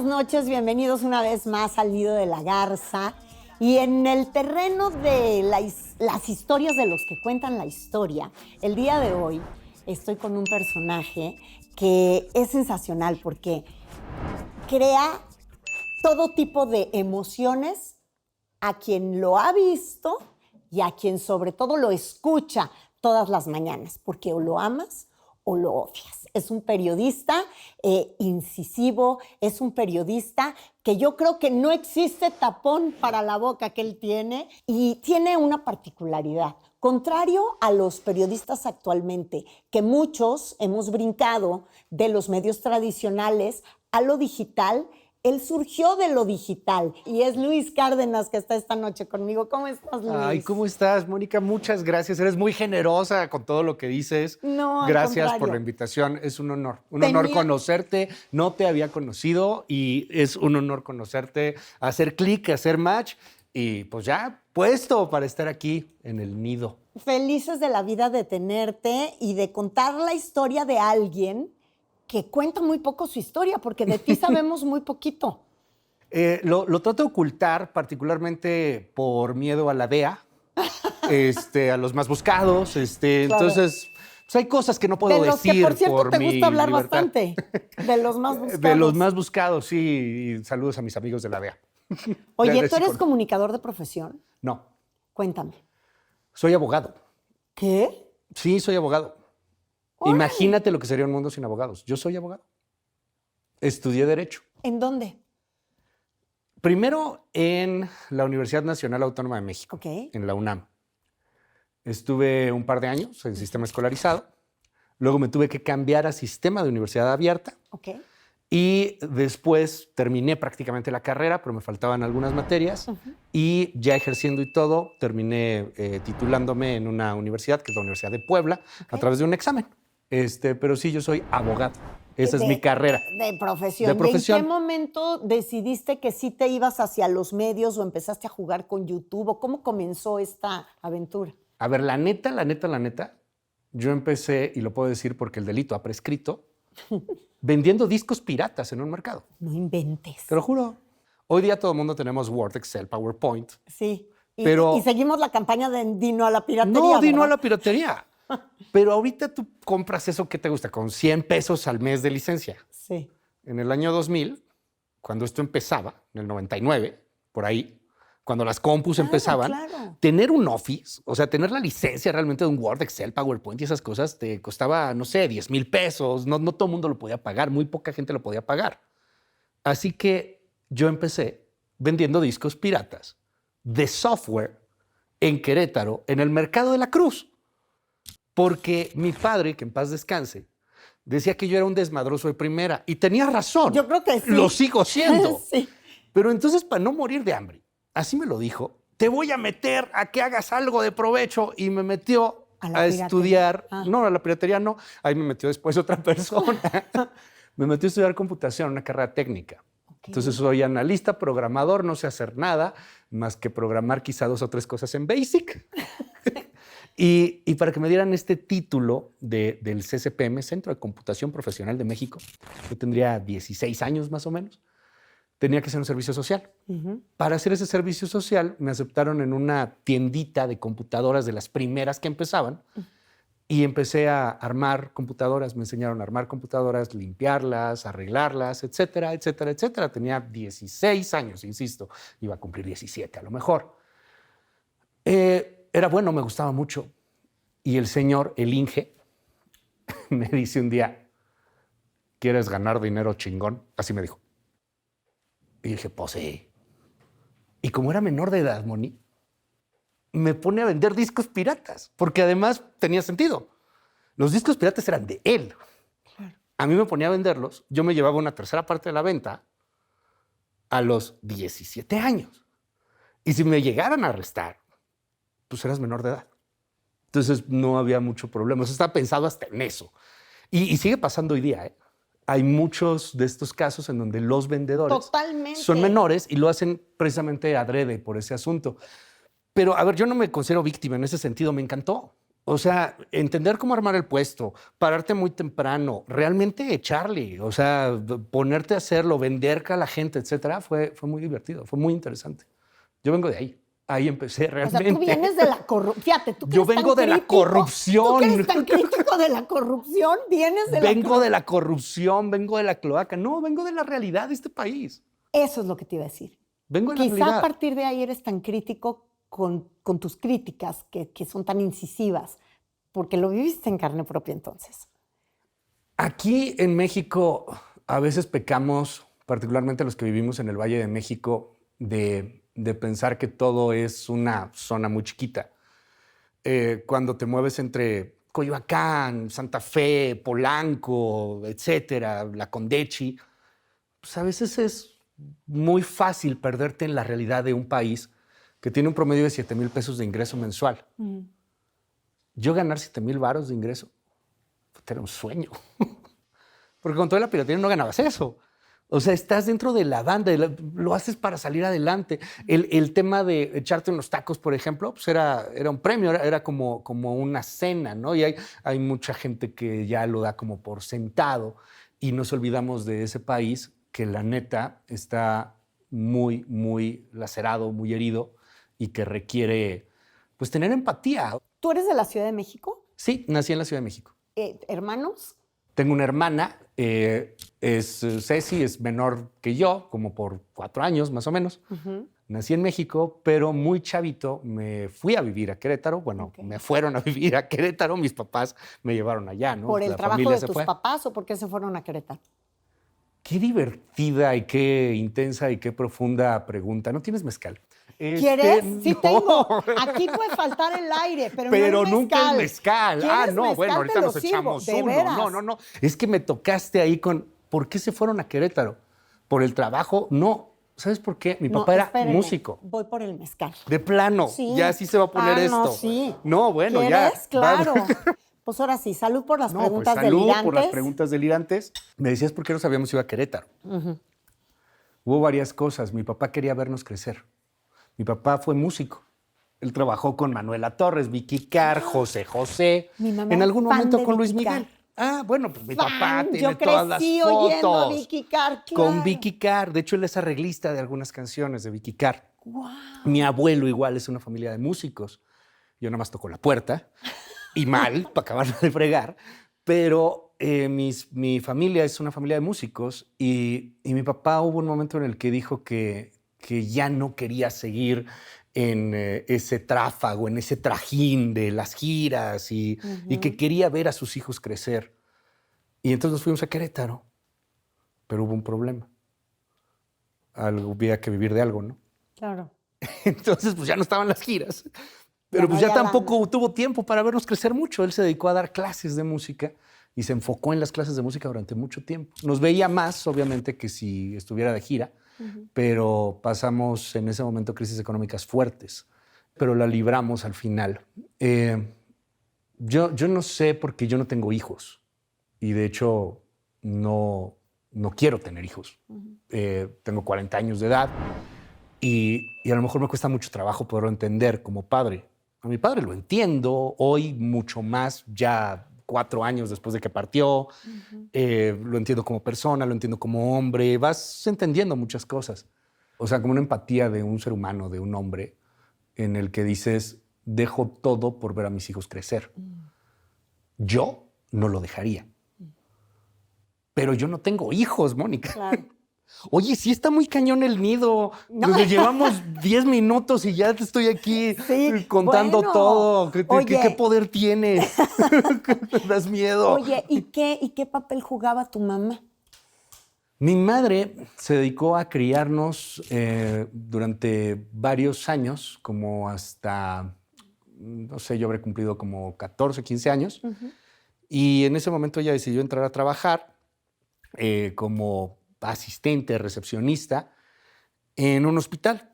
buenas noches, bienvenidos una vez más al Nido de la Garza. Y en el terreno de las historias de los que cuentan la historia, el día de hoy estoy con un personaje que es sensacional porque crea todo tipo de emociones a quien lo ha visto y a quien sobre todo lo escucha todas las mañanas, porque o lo amas o lo odias. Es un periodista incisivo, es un periodista que yo creo que no existe tapón para la boca que él tiene y tiene una particularidad. Contrario a los periodistas actualmente, que muchos hemos brincado de los medios tradicionales a lo digital, él surgió de lo digital y es Luis Cárdenas que está esta noche conmigo. ¿Cómo estás, Luis? Ay, ¿cómo estás, Mónica? Muchas gracias. Eres muy generosa con todo lo que dices. No, al Gracias contrario. por la invitación. Es un honor. Un honor conocerte. No te había conocido y es un honor conocerte, hacer clic, hacer match y pues ya puesto para estar aquí en el nido. Felices de la vida de tenerte y de contar la historia de alguien que cuenta muy poco su historia, porque de ti sabemos muy poquito. Lo trato de ocultar, particularmente por miedo a la DEA, a los más buscados. Claro. Entonces, pues hay cosas que no puedo De los decir que, por cierto, por te mi gusta hablar libertad. bastante. De los más buscados. De los más buscados, sí. Y saludos a mis amigos de la DEA. Oye, De ¿tú eres psicólogo. comunicador de profesión? No, Cuéntame. soy abogado. ¿Qué? Sí, soy abogado. Órale. Imagínate lo que sería un mundo sin abogados. Yo soy abogado. Estudié Derecho. ¿En dónde? Primero en la Universidad Nacional Autónoma de México, Ok. en la UNAM. Estuve un par de años en sistema escolarizado. Luego me tuve que cambiar a sistema de universidad abierta. Ok. Y después terminé prácticamente la carrera, pero me faltaban algunas materias. Y ya ejerciendo y todo, terminé titulándome en una universidad, que es la Universidad de Puebla, a través de un examen. Pero sí, yo soy abogado. Esa es mi carrera. De profesión. De profesión. ¿Y en qué momento decidiste que sí te ibas hacia los medios o empezaste a jugar con YouTube? ¿O cómo comenzó esta aventura? A ver, la neta, yo empecé, y lo puedo decir porque el delito ha prescrito, vendiendo discos piratas en un mercado. No inventes. Te lo juro. Hoy día todo el mundo tenemos Word, Excel, PowerPoint. Sí. Pero- y seguimos la campaña de Dino a la piratería. No, di no a ¿verdad? la piratería. Pero ahorita tú compras eso, ¿qué te gusta? Con 100 pesos al mes de licencia. Sí. En el año 2000, cuando esto empezaba, en el 99, por ahí, cuando las compus Claro, empezaban, claro. tener un Office, o sea, tener la licencia realmente de un Word, Excel, PowerPoint y esas cosas, te costaba, no sé, 10,000 pesos. No todo el mundo lo podía pagar, muy poca gente lo podía pagar. Así que yo empecé vendiendo discos piratas de software en Querétaro, en el Mercado de la Cruz. Porque mi padre, que en paz descanse, decía que yo era un desmadroso de primera. Y tenía razón. Yo creo que sí. Lo sigo siendo. Sí. Pero entonces, para no morir de hambre, así me lo dijo, te voy a meter a que hagas algo de provecho. Y me metió A a, la piratería. estudiar. Ah. No, a la piratería no. Ahí me metió después otra persona. Me metió a estudiar computación, una carrera técnica. Ok. Entonces soy analista, programador, no sé hacer nada más que programar quizá 2 o 3 cosas en BASIC. Y para que me dieran este título del CCPM, Centro de Computación Profesional de México, yo tendría 16 años más o menos, tenía que hacer un servicio social. Para hacer ese servicio social me aceptaron en una tiendita de computadoras de las primeras que empezaban y empecé a armar computadoras. Me enseñaron a armar computadoras, limpiarlas, arreglarlas, etcétera, etcétera, etcétera. Tenía 16 años, insisto, iba a cumplir 17 a lo mejor. Era bueno, me gustaba mucho. Y el señor, el Inge, me dice un día, ¿quieres ganar dinero chingón? Así me dijo. Y dije, pues sí. Y como era menor de edad, Moni, me pone a vender discos piratas, porque además tenía sentido. Los discos piratas eran de él. A mí me ponía a venderlos, yo me llevaba una tercera parte de la venta a los 17 años. Y si me llegaran a arrestar, pues eras menor de edad. Entonces no había mucho problema. O sea, estaba pensado hasta en eso. Y sigue pasando hoy día, ¿eh? Hay muchos de estos casos en donde los vendedores Totalmente. son menores y lo hacen precisamente adrede por ese asunto. Pero, a ver, yo no me considero víctima en ese sentido. Me encantó. O sea, entender cómo armar el puesto, pararte muy temprano, realmente echarle, o sea, ponerte a hacerlo, vender a la gente, etcétera, fue muy divertido, fue muy interesante. Yo vengo de ahí. Ahí empecé O realmente. sea, tú vienes de la corrupción. Fíjate, tú que Yo eres tan vengo de la crítico, corrupción. Tú que eres tan crítico de la corrupción, vienes de Vengo de la corrupción, vengo de la cloaca. No, vengo de la realidad de este país. Eso es lo que te iba a decir. Vengo de la Quizá realidad. a partir de ahí eres tan crítico con tus críticas, que son tan incisivas, porque lo viviste en carne propia entonces. Aquí en México a veces pecamos, particularmente los que vivimos en el Valle de México, de pensar que todo es una zona muy chiquita. Cuando te mueves entre Coyoacán, Santa Fe, Polanco, etcétera, La Condechi, pues a veces es muy fácil perderte en la realidad de un país que tiene un promedio de 7,000 pesos de ingreso mensual. Yo ganar 7,000 varos de ingreso era un sueño. Porque con toda la piratería no ganabas eso. O sea, estás dentro de la banda, lo haces para salir adelante. El tema de echarte unos tacos, por ejemplo, pues era un premio, era como una cena, ¿no? Y hay mucha gente que ya lo da como por sentado y nos olvidamos de ese país que la neta está muy, muy lacerado, muy herido y que requiere, pues, tener empatía. ¿Tú eres de la Ciudad de México? Sí, nací en la Ciudad de México. ¿Hermanos? Tengo una hermana, Ceci, es menor que yo, como por 4 años más o menos. Nací en México, pero muy chavito me fui a vivir a Querétaro. Bueno, me fueron a vivir a Querétaro, mis papás me llevaron allá, ¿no? ¿Por el La trabajo familia de se tus fue. papás o por qué se fueron a Querétaro? Qué divertida y qué intensa y qué profunda pregunta. ¿No tienes mezcal? ¿Quieres? Sí no. tengo. Aquí puede faltar el aire, pero no nunca el mezcal. Ah, ¿Quieres no, mezcal? bueno, Te ahorita lo nos sirvo, echamos ¿de uno. veras? No. Es que me tocaste ahí con. ¿Por qué se fueron a Querétaro? ¿Por el trabajo? No. ¿Sabes por qué? Mi papá era espérenme, músico. Voy por el mezcal. De plano. Sí. Ya sí se va a poner esto. No, sí. No, bueno, ya. ¿Quieres? Claro. Pues ahora sí, salud por las No, pues preguntas salud delirantes. por las preguntas delirantes. Me decías por qué nos habíamos ido a Querétaro. Hubo varias cosas. Mi papá quería vernos crecer. Mi papá fue músico. Él trabajó con Manuela Torres, Vicky Carr, José José. Mi mamá En algún fan momento de con Luis Vicky Miguel. Carr. Ah, bueno, pues mi Fan, papá tiene yo todas las crecí fotos. oyendo a Vicky Carr, claro. Con Vicky Carr. De hecho, él es arreglista de algunas canciones de Vicky Carr. Wow. Mi abuelo igual es una familia de músicos. Yo nada más toco la puerta y mal, para acabar de fregar. Pero mi familia es una familia de músicos y mi papá hubo un momento en el que dijo que ya no quería seguir en ese tráfago, en ese trajín de las giras y que quería ver a sus hijos crecer. Y entonces nos fuimos a Querétaro, pero hubo un problema. Había que vivir de algo, ¿no? Claro. Entonces, pues ya no estaban las giras. Pero Ya pues no ya había tampoco lana. tuvo tiempo para vernos crecer mucho. Él se dedicó a dar clases de música y se enfocó en las clases de música durante mucho tiempo. Nos veía más, obviamente, que si estuviera de gira, pero pasamos en ese momento crisis económicas fuertes, pero la libramos al final. Yo no sé porque yo no tengo hijos y de hecho no quiero tener hijos. Tengo 40 años de edad y a lo mejor me cuesta mucho trabajo poderlo entender como padre. A mi padre lo entiendo hoy mucho más, ya 4 años después de que partió. Lo entiendo como persona, lo entiendo como hombre. Vas entendiendo muchas cosas. O sea, como una empatía de un ser humano, de un hombre, en el que dices, dejo todo por ver a mis hijos crecer. Yo no lo dejaría. Pero yo no tengo hijos, Mónica. Claro. Oye, sí está muy cañón el nido. No. Nos llevamos 10 minutos y ya te estoy aquí Sí, contando bueno. todo. Oye. ¿Qué poder tienes? Me das miedo. Oye, ¿y qué papel jugaba tu mamá? Mi madre se dedicó a criarnos durante varios años, como hasta, no sé, yo habré cumplido como 14, 15 años. Y en ese momento ella decidió entrar a trabajar como asistente, recepcionista, en un hospital.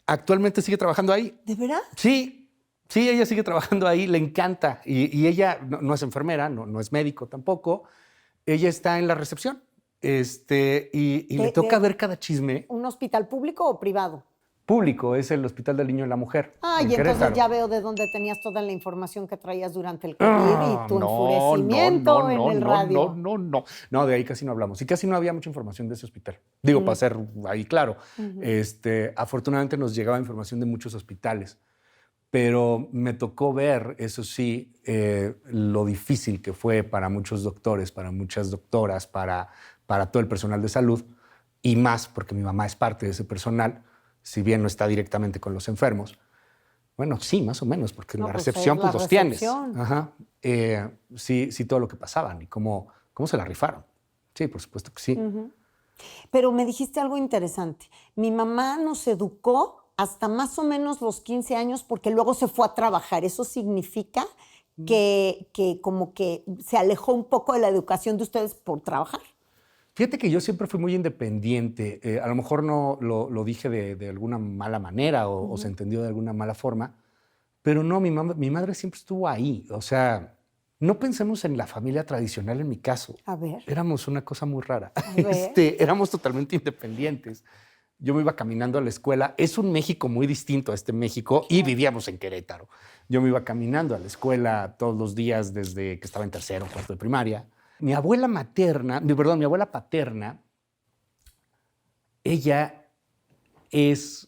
Actualmente sigue trabajando ahí. ¿De verdad? Sí, ella sigue trabajando ahí, le encanta. Y ella no es enfermera, no es médico tampoco. Ella está en la recepción. Y le toca ver cada chisme. ¿Un hospital público o privado? público, es el Hospital del Niño y la Mujer. Ay, en y entonces Querétaro. ya veo de dónde tenías toda la información que traías durante el COVID y tu enfurecimiento en el radio. No, de ahí casi no hablamos. Y casi no había mucha información de ese hospital. Digo, para ser ahí claro. Afortunadamente nos llegaba información de muchos hospitales, pero me tocó ver, eso sí, lo difícil que fue para muchos doctores, para muchas doctoras, para todo el personal de salud, y más porque mi mamá es parte de ese personal, si bien no está directamente con los enfermos. Bueno, sí, más o menos, porque No, la pues, recepción, es pues la los tienes. recepción. Ajá. Sí, todo lo que pasaban y cómo se la rifaron. Sí, por supuesto que sí. Pero me dijiste algo interesante. Mi mamá nos educó hasta más o menos los 15 años porque luego se fue a trabajar. ¿Eso significa que como que se alejó un poco de la educación de ustedes por trabajar? Fíjate que yo siempre fui muy independiente. A lo mejor no lo dije de alguna mala manera o se entendió de alguna mala forma, pero no, mi madre siempre estuvo ahí. O sea, no pensemos en la familia tradicional en mi caso. A ver. Éramos una cosa muy rara. A ver. Éramos totalmente independientes. Yo me iba caminando a la escuela. Es un México muy distinto a este México y vivíamos en Querétaro. Yo me iba caminando a la escuela todos los días desde que estaba en tercero o cuarto de primaria. Mi abuela paterna, ella es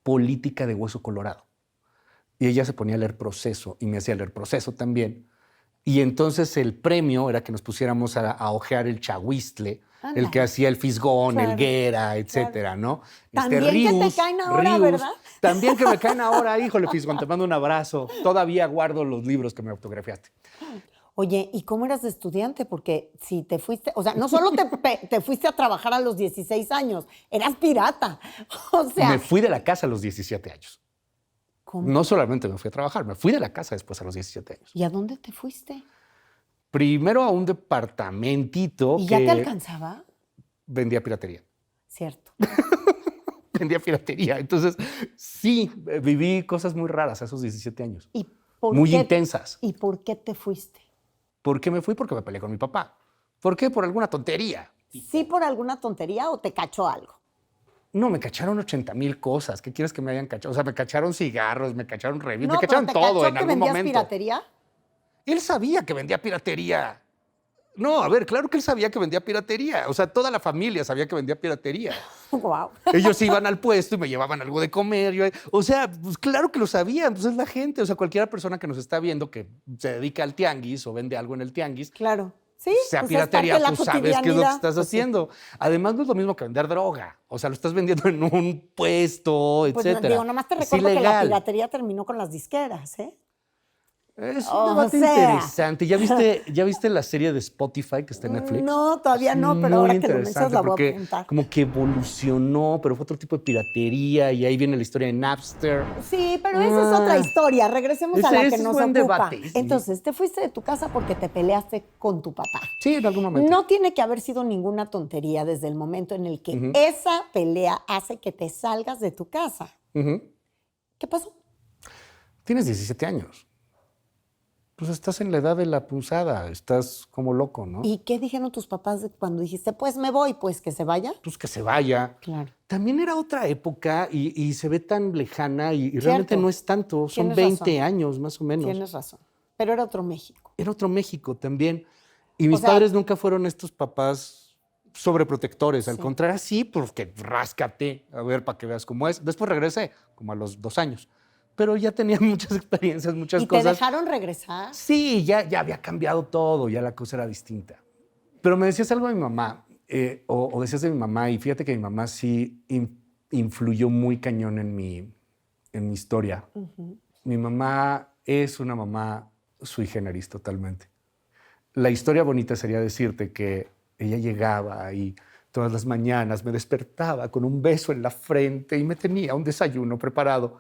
política de hueso colorado. Y ella se ponía a leer Proceso y me hacía leer Proceso también. Y entonces el premio era que nos pusiéramos a hojear el Chahuistle, el que hacía el Fisgón, Claro, el Guera, etcétera, ¿no? También que te caen ahora, ¿verdad? También que me caen ahora, híjole, Fisgón, te mando un abrazo. Todavía guardo los libros que me autografiaste. Oye, ¿y cómo eras de estudiante? Porque si te fuiste, o sea, no solo te fuiste a trabajar a los 16 años, eras pirata. O sea, Me fui de la casa a los 17 años. ¿cómo? No solamente me fui a trabajar, me fui de la casa después a los 17 años. ¿Y a dónde te fuiste? Primero a un departamentito ¿Y que ya te alcanzaba? vendía piratería. Cierto. Vendía piratería. Entonces, sí, viví cosas muy raras a esos 17 años. ¿Y por Muy qué, intensas. ¿Y por qué te fuiste? ¿Por qué me fui? Porque me peleé con mi papá. ¿Por qué? Por alguna tontería. ¿Sí por alguna tontería o te cachó algo? No, me cacharon 80,000 cosas. ¿Qué quieres que me hayan cachado? O sea, me cacharon cigarros, me cacharon revistas, No, me pero cacharon ¿te todo cachó en que algún vendías momento. piratería? Él sabía que vendía piratería. No, a ver, claro que él sabía que vendía piratería. O sea, toda la familia sabía que vendía piratería. Wow. Ellos iban al puesto y me llevaban algo de comer. O sea, pues claro que lo sabían, pues es la gente. O sea, cualquier persona que nos está viendo que se dedica al tianguis o vende algo en el tianguis, Claro. Sí, sea pues piratería, es parte de pues la sabes qué es lo que cotidianidad. estás Pues sí. haciendo. Además, no es lo mismo que vender droga. O sea, lo estás vendiendo en un puesto, Pues etcétera. digo, nomás te Es recuerdo que la ilegal. piratería terminó con las disqueras, ¿eh? Es O un debate sea. interesante. ¿Ya viste la serie de Spotify que está en Netflix? No, todavía Es no, pero muy ahora que lo mencionas interesante la voy a porque apuntar. como que evolucionó, pero fue otro tipo de piratería y ahí viene la historia de Napster. Sí, pero esa es otra historia. Regresemos a la Ese que es nos buen ocupa. debate. Entonces, te fuiste de tu casa porque te peleaste con tu papá. Sí, en algún momento. No tiene que haber sido ninguna tontería desde el momento en el que esa pelea hace que te salgas de tu casa. Ujú. ¿Qué pasó? Tienes 17 años. Pues estás en la edad de la punzada, estás como loco, ¿no? ¿Y qué dijeron tus papás cuando dijiste, pues me voy, pues que se vaya? Pues que se vaya. Claro. También era otra época y se ve tan lejana y realmente Cierto. no es tanto, son Tienes 20 razón. años más o menos. Tienes razón. Pero era otro México. Era otro México también. Y mis sea, padres nunca fueron estos papás sobreprotectores. Al Sí. contrario, sí, porque ráscate, a ver, para que veas cómo es. Después regresé, como a los 2 años. Pero ya tenía muchas experiencias, muchas ¿Y cosas. te dejaron regresar? Sí, ya había cambiado todo, ya la cosa era distinta. Pero me decías algo de mi mamá, o decías de mi mamá, y fíjate que mi mamá sí influyó muy cañón en mi historia. Mi mamá es una mamá sui generis totalmente. La historia bonita sería decirte que ella llegaba y todas las mañanas me despertaba con un beso en la frente y me tenía un desayuno preparado.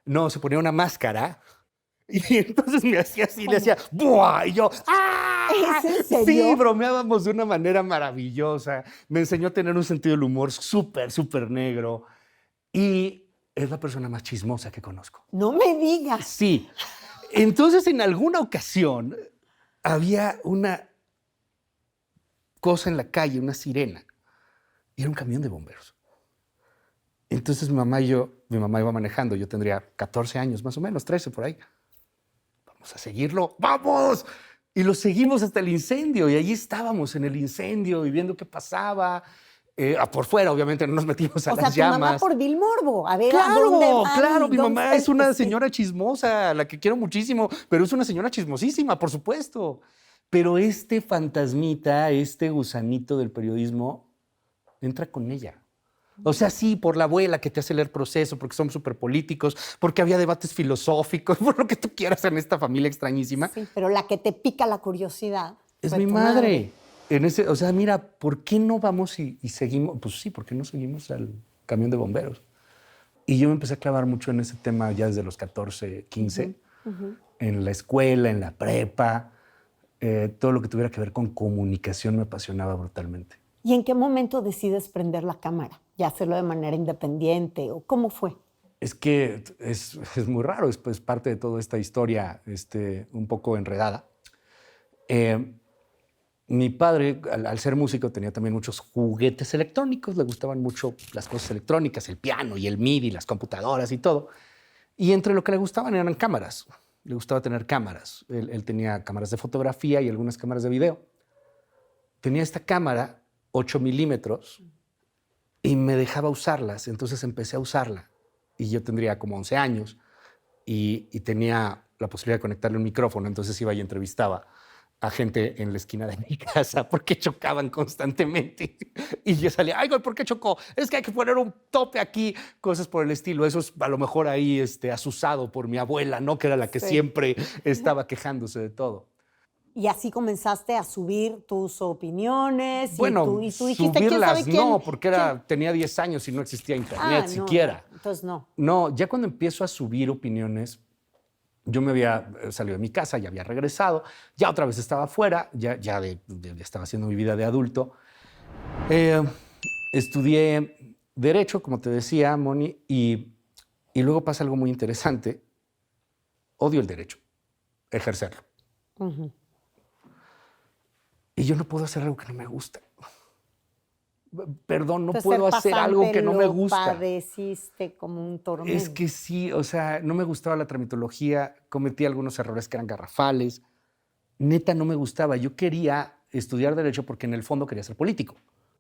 No, se ponía una máscara y entonces me hacía así, le hacía ¡buah! Y yo ¡ah! ¿Es en serio? Sí, bromeábamos de una manera maravillosa. Me enseñó a tener un sentido del humor súper, súper negro. Y es la persona más chismosa que conozco. No me digas. Sí. Entonces, en alguna ocasión, había una cosa en la calle, una sirena, y era un camión de bomberos. Entonces mi mamá iba manejando, yo tendría 14 años, más o menos, 13 por ahí. Vamos a seguirlo, ¡vamos! Y lo seguimos hasta el incendio, y allí estábamos en el incendio y viendo qué pasaba. Por fuera, obviamente, no nos metimos a O sea, las tu mamá llamas. por Bill Morbo. A ver, ¿a dónde Claro, van? claro, mi ¿Dónde mamá está es una el- sí. señora chismosa, a la que quiero muchísimo, pero es una señora chismosísima, por supuesto. Pero este fantasmita, este gusanito del periodismo, entra con ella. O sea, sí, por la abuela que te hace leer Proceso, porque son súper políticos, porque había debates filosóficos, por lo que tú quieras en esta familia extrañísima. Sí, pero la que te pica la curiosidad Es fue mi tu madre. O sea, mira, ¿por qué no vamos y seguimos? Pues sí, ¿por qué no seguimos al camión de bomberos? Y yo me empecé a clavar mucho en ese tema ya desde los 14, 15, en la escuela, en la prepa. Todo lo que tuviera que ver con comunicación me apasionaba brutalmente. ¿Y en qué momento decides prender la cámara y hacerlo de manera independiente? ¿O cómo fue? Es que es muy raro, es pues, parte de toda esta historia un poco enredada. Eh, Mi padre, al ser músico, tenía también muchos juguetes electrónicos, le gustaban mucho las cosas electrónicas, el piano y el MIDI, las computadoras y todo. Y entre lo que le gustaban eran cámaras. Le gustaba tener cámaras. Él tenía cámaras de fotografía y algunas cámaras de video. Tenía esta cámara, 8 milímetros, y me dejaba usarlas. Entonces empecé a usarla. Y yo tendría como 11 años y tenía la posibilidad de conectarle un micrófono. Entonces iba y entrevistaba a gente en la esquina de mi casa porque chocaban constantemente. Y yo salía, ay, güey, ¿por qué chocó? Es que hay que poner un tope aquí, cosas por el estilo. Eso es a lo mejor ahí asusado por mi abuela, ¿no? Que era la que Sí. siempre estaba quejándose de todo. Y así comenzaste a subir tus opiniones Bueno, y tú dijiste, ¿quién sabe subirlas quién? no, porque tenía 10 años y no existía internet No, siquiera. no, entonces no. No, ya cuando empiezo a subir opiniones, yo me había salido de mi casa, ya había regresado, ya otra vez estaba afuera, ya estaba haciendo mi vida de adulto. Eh, Estudié Derecho, como te decía, Moni, y luego pasa algo muy interesante. Odio el derecho, ejercerlo. Y yo no puedo hacer algo que no me gusta. Perdón, no Entonces, puedo ser hacer algo pasante que no me lo gusta. padeciste como un tormento. Es que sí, o sea, no me gustaba la tramitología, cometí algunos errores que eran garrafales. Neta, no me gustaba. Yo quería estudiar Derecho porque en el fondo quería ser político.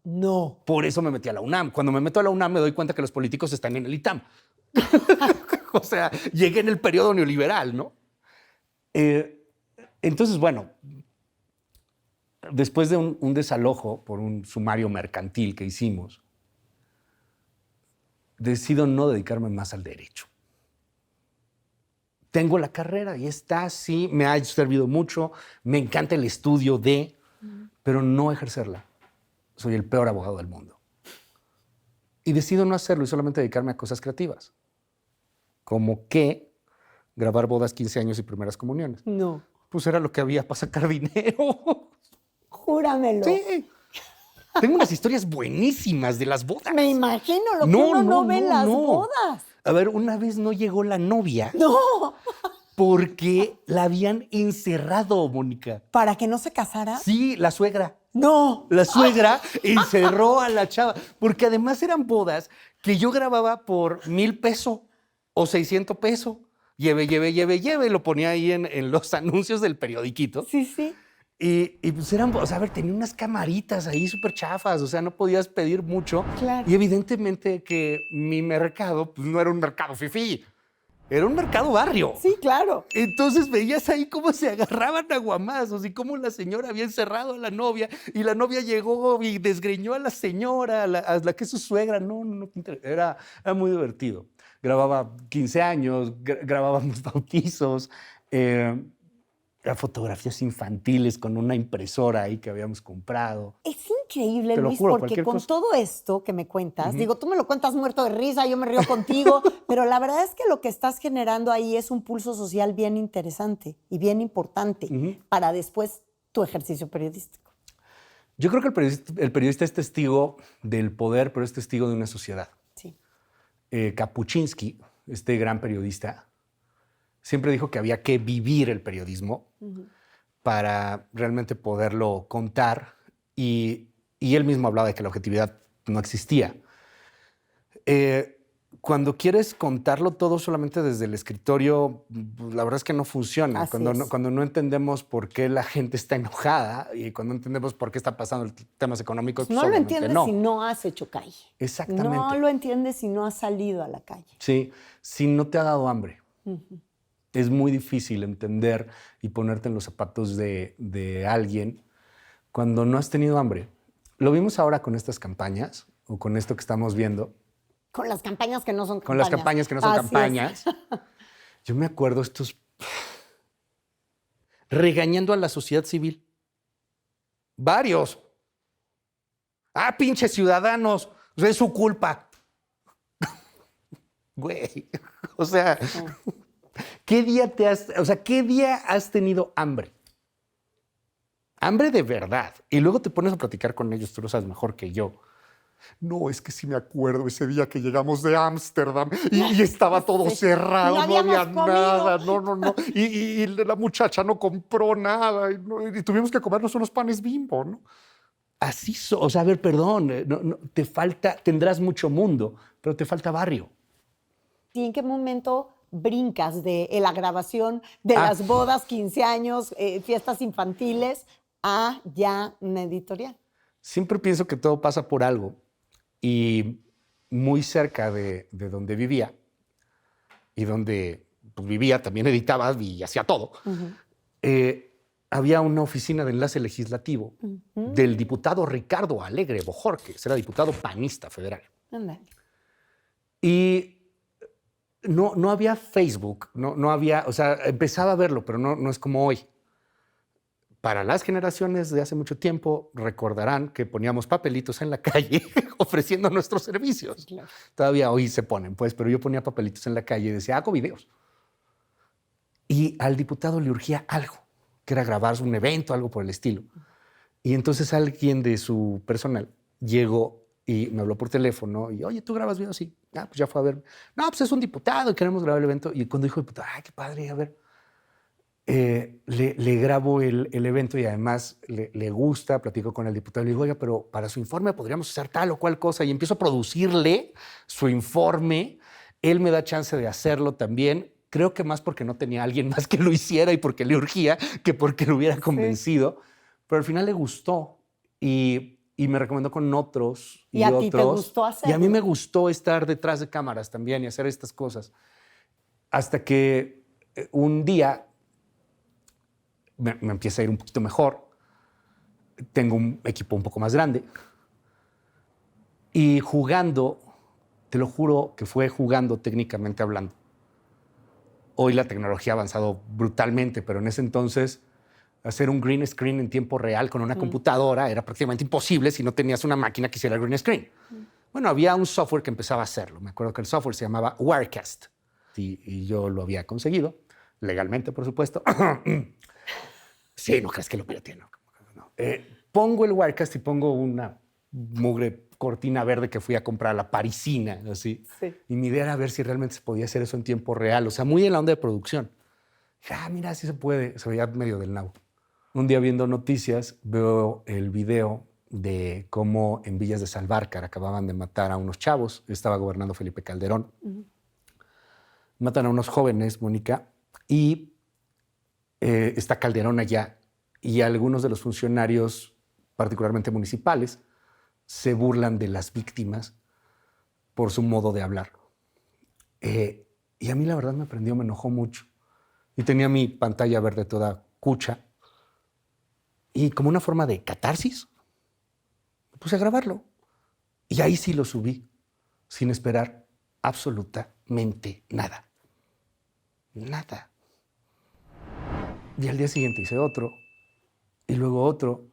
No. Por eso me metí a la UNAM. Cuando me meto a la UNAM me doy cuenta que los políticos están en el ITAM. O sea, llegué en el periodo neoliberal, ¿no? Entonces, bueno, después de un desalojo por un sumario mercantil que hicimos, decido no dedicarme más al derecho. Tengo la carrera y está, sí, me ha servido mucho, me encanta el estudio pero no ejercerla. Soy el peor abogado del mundo. Y decido no hacerlo y solamente dedicarme a cosas creativas, como que grabar bodas, 15 años y primeras comuniones. No. Pues era lo que había para sacar dinero. Júramelo. Sí. Tengo unas historias buenísimas de las bodas. Me imagino lo que uno no ve en las bodas. A ver, una vez no llegó la novia No. porque la habían encerrado, Mónica. ¿Para que no se casara? Sí, la suegra. No. La suegra encerró a la chava, porque además eran bodas que yo grababa por $1,000 o $600. Lleve, lo ponía ahí en los anuncios del periodiquito. Sí, sí. Y pues eran, o sea, a ver, tenía unas camaritas ahí súper chafas, o sea, no podías pedir mucho. Claro. Y evidentemente que mi mercado, pues no era un mercado fifí, era un mercado barrio. Sí, claro. Entonces veías ahí cómo se agarraban a guamazos y cómo la señora había encerrado a la novia y la novia llegó y desgreñó a la señora, a la que es su suegra. No, era muy divertido. Grababa 15 años, grabábamos bautizos, fotografías infantiles con una impresora ahí que habíamos comprado. Es increíble, Te lo Luis, juro, porque cualquier con cosa. todo esto que me cuentas, digo, tú me lo cuentas muerto de risa, yo me río contigo, pero la verdad es que lo que estás generando ahí es un pulso social bien interesante y bien importante para después tu ejercicio periodístico. Yo creo que el periodista es testigo del poder, pero es testigo de una sociedad. Sí. Kapuczynski, este gran periodista, siempre dijo que había que vivir el periodismo para realmente poderlo contar y él mismo hablaba de que la objetividad no existía. cuando quieres contarlo todo solamente desde el escritorio, pues, la verdad es que no funciona. Así Cuando es. cuando no entendemos por qué la gente está enojada y cuando no entendemos por qué está pasando temas económicos, pues No lo obviamente entiendes no. si no has hecho calle. Exactamente. No lo entiendes si no has salido a la calle. Sí, si no te ha dado hambre. Es muy difícil entender y ponerte en los zapatos de alguien cuando no has tenido hambre. Lo vimos ahora con estas campañas o con esto que estamos viendo. Con las campañas que no son campañas. Con las campañas que no son Así campañas. Yo me acuerdo estos regañando a la sociedad civil. Varios. Ah, pinches ciudadanos, es su culpa. Güey, o sea, ¿qué día qué día has tenido hambre? Hambre de verdad. Y luego te pones a platicar con ellos, tú lo sabes mejor que yo. No, es que sí me acuerdo ese día que llegamos de Ámsterdam y estaba todo cerrado, No no había habíamos comido. nada, no. Y la muchacha no compró nada y tuvimos que comernos unos panes Bimbo, ¿no? Así, o sea, a ver, perdón, te falta, tendrás mucho mundo, pero te falta barrio. ¿Y en qué momento brincas de la grabación de las bodas, 15 años, fiestas infantiles, a ya una editorial? Siempre pienso que todo pasa por algo. Y muy cerca de donde vivía, y donde pues, vivía, también editaba y hacía todo, había una oficina de enlace legislativo del diputado Ricardo Alegre Bojorquez, era diputado panista federal. Ándale. Y no había Facebook, no había, o sea, empezaba a verlo, pero no es como hoy. Para las generaciones de hace mucho tiempo, recordarán que poníamos papelitos en la calle ofreciendo nuestros servicios. Claro. Todavía hoy se ponen, pues, pero yo ponía papelitos en la calle y decía, hago videos. Y al diputado le urgía algo, que era grabar un evento, algo por el estilo. Y entonces alguien de su personal llegó y me habló por teléfono y, oye, ¿tú grabas videos? Sí. Ah, pues ya fue a ver. No, pues es un diputado y queremos grabar el evento. Y cuando dijo diputado, ay, qué padre, a ver. Le grabo el evento y además le gusta, platico con el diputado y le digo, oiga, pero para su informe podríamos hacer tal o cual cosa. Y empiezo a producirle su informe. Él me da chance de hacerlo también. Creo que más porque no tenía alguien más que lo hiciera y porque le urgía que porque lo hubiera convencido. Sí. Pero al final le gustó y me recomendó con otros y a otros. ¿Y ti te gustó hacerlo? Y a mí me gustó estar detrás de cámaras también y hacer estas cosas. Hasta que un día me empieza a ir un poquito mejor. Tengo un equipo un poco más grande. Y jugando, te lo juro que fue jugando técnicamente hablando. Hoy la tecnología ha avanzado brutalmente, pero en ese entonces hacer un green screen en tiempo real con una computadora era prácticamente imposible si no tenías una máquina que hiciera el green screen. Bueno, había un software que empezaba a hacerlo. Me acuerdo que el software se llamaba Wirecast y yo lo había conseguido, legalmente, por supuesto. Sí, no crees que lo pirateé, no. Pongo el Wirecast y pongo una mugre cortina verde que fui a comprar a la parisina, así. Sí. Y mi idea era ver si realmente se podía hacer eso en tiempo real, o sea, muy en la onda de producción. Dije, mira, sí se puede. Se veía medio del nabo. Un día viendo noticias, veo el video de cómo en Villas de Salvarcar acababan de matar a unos chavos. Estaba gobernando Felipe Calderón. Matan a unos jóvenes, Mónica, y está Calderón allá y algunos de los funcionarios, particularmente municipales, se burlan de las víctimas por su modo de hablar. Y a mí la verdad me prendió, me enojó mucho. Y tenía mi pantalla verde toda cucha. Y como una forma de catarsis, me puse a grabarlo. Y ahí sí lo subí, sin esperar absolutamente nada. Nada. Y al día siguiente hice otro, y luego otro.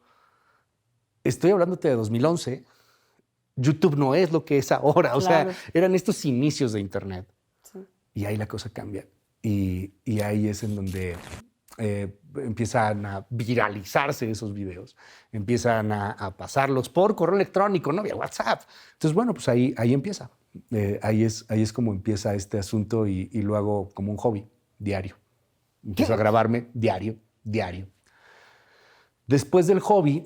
Estoy hablándote de 2011. YouTube no es lo que es ahora. Claro. O sea, eran estos inicios de Internet. Sí. Y ahí la cosa cambia. Y ahí es en donde empiezan a viralizarse esos videos. Empiezan a pasarlos por correo electrónico, no había WhatsApp. Entonces, bueno, pues ahí empieza. Ahí es como empieza este asunto y lo hago como un hobby diario. Empiezo a grabarme diario. Después del hobby,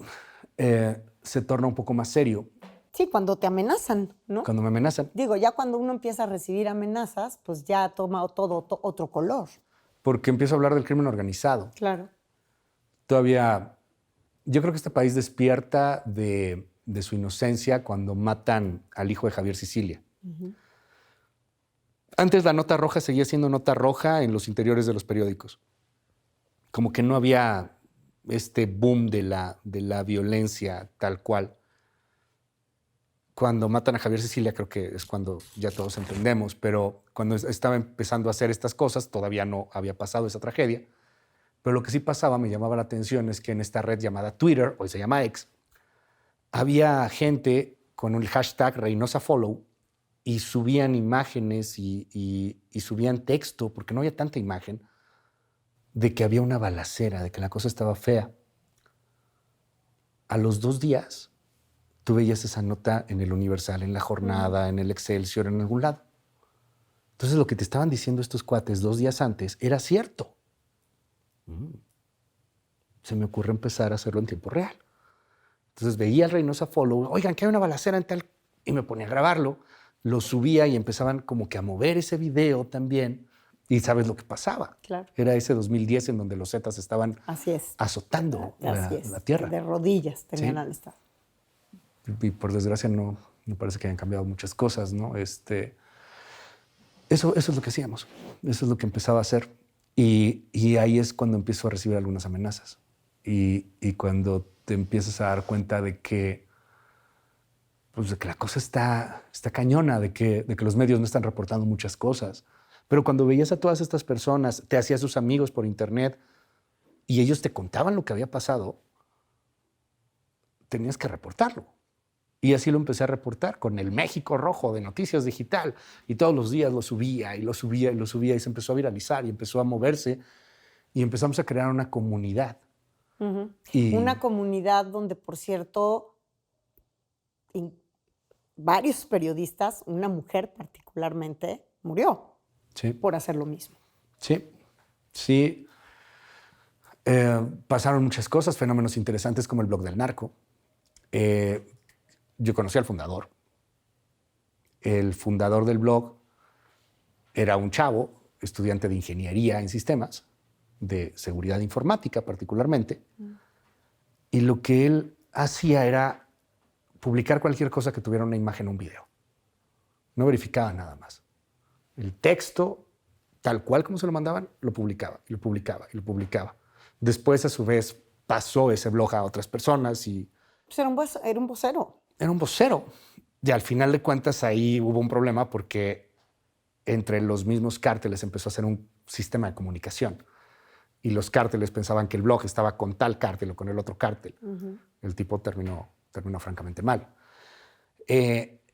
se torna un poco más serio Sí, cuando te amenazan, ¿no? Cuando me amenazan. Digo, ya cuando uno empieza a recibir amenazas, pues ya toma todo otro color. Porque empiezo a hablar del crimen organizado. Claro. Todavía, yo creo que este país despierta de su inocencia cuando matan al hijo de Javier Sicilia. Antes la nota roja seguía siendo nota roja en los interiores de los periódicos. Como que no había este boom de la violencia tal cual. Cuando matan a Javier Sicilia creo que es cuando ya todos entendemos, pero cuando estaba empezando a hacer estas cosas todavía no había pasado esa tragedia. Pero lo que sí pasaba, me llamaba la atención, es que en esta red llamada Twitter, hoy se llama X, había gente con el hashtag ReynosaFollow y subían imágenes y subían texto, porque no había tanta imagen, de que había una balacera, de que la cosa estaba fea. A los 2 días, tú veías esa nota en el Universal, en La Jornada, en el Excelsior, en algún lado. Entonces, lo que te estaban diciendo estos cuates 2 días antes era cierto. Se me ocurre empezar a hacerlo en tiempo real. Entonces, veía al ReynosaFollow, oigan, que hay una balacera en tal... Y me ponía a grabarlo, lo subía y empezaban como que a mover ese video también. Y sabes lo que pasaba. Claro. Era ese 2010 en donde los Zetas estaban Así es. azotando la tierra. De rodillas tenían Sí. al Estado. Y por desgracia no parece que hayan cambiado muchas cosas, ¿no? Eso es lo que hacíamos. Eso es lo que empezaba a hacer. Y ahí es cuando empiezo a recibir algunas amenazas. Y cuando te empiezas a dar cuenta de que, pues, de que la cosa está cañona, de que los medios no están reportando muchas cosas. Pero cuando veías a todas estas personas, te hacías sus amigos por internet y ellos te contaban lo que había pasado, tenías que reportarlo. Y así lo empecé a reportar con el México Rojo de Noticias Digital. Y todos los días lo subía y lo subía y lo subía y se empezó a viralizar y empezó a moverse y empezamos a crear una comunidad. Y Una comunidad donde, por cierto, varios periodistas, una mujer particularmente, murió sí, por hacer lo mismo. sí. Pasaron muchas cosas, fenómenos interesantes como el blog del narco. Yo conocí al fundador. El fundador del blog era un chavo, estudiante de ingeniería en sistemas, de seguridad informática particularmente, y lo que él hacía era publicar cualquier cosa que tuviera una imagen o un video. No verificaba nada más. El texto, tal cual como se lo mandaban, lo publicaba, y lo publicaba, y lo publicaba. Después, a su vez, pasó ese blog a otras personas y... Pues era un vocero. Era un vocero. Y al final de cuentas ahí hubo un problema porque entre los mismos cárteles empezó a hacer un sistema de comunicación. Y los cárteles pensaban que el blog estaba con tal cártel o con el otro cártel. El tipo terminó francamente mal.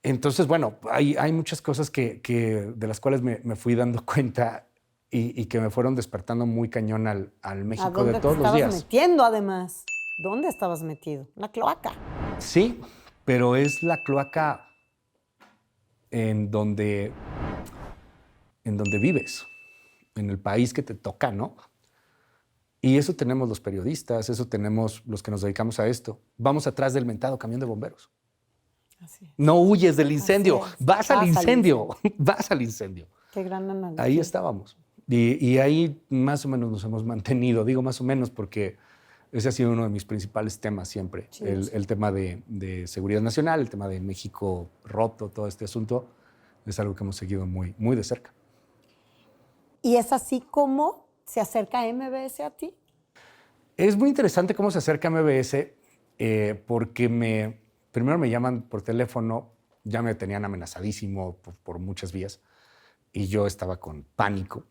Entonces, bueno, hay muchas cosas de las cuales me fui dando cuenta y que me fueron despertando muy cañón al México de todos los días. ¿A dónde te estabas metiendo, además? ¿Dónde estabas metido? Una cloaca. Sí, pero es la cloaca en donde vives, en el país que te toca, ¿no? Y eso tenemos los periodistas, eso tenemos los que nos dedicamos a esto. Vamos atrás del mentado camión de bomberos. Así es. No huyes del incendio, vas al incendio, vas al incendio. Qué gran analogía. Ahí estábamos. Y ahí más o menos nos hemos mantenido. Digo más o menos porque ese ha sido uno de mis principales temas siempre. Sí, el tema de seguridad nacional, el tema de México roto, todo este asunto, es algo que hemos seguido muy, muy de cerca. ¿Y es así como se acerca MBS a ti? Es muy interesante cómo se acerca MBS porque primero me llaman por teléfono, ya me tenían amenazadísimo por muchas vías y yo estaba con pánico.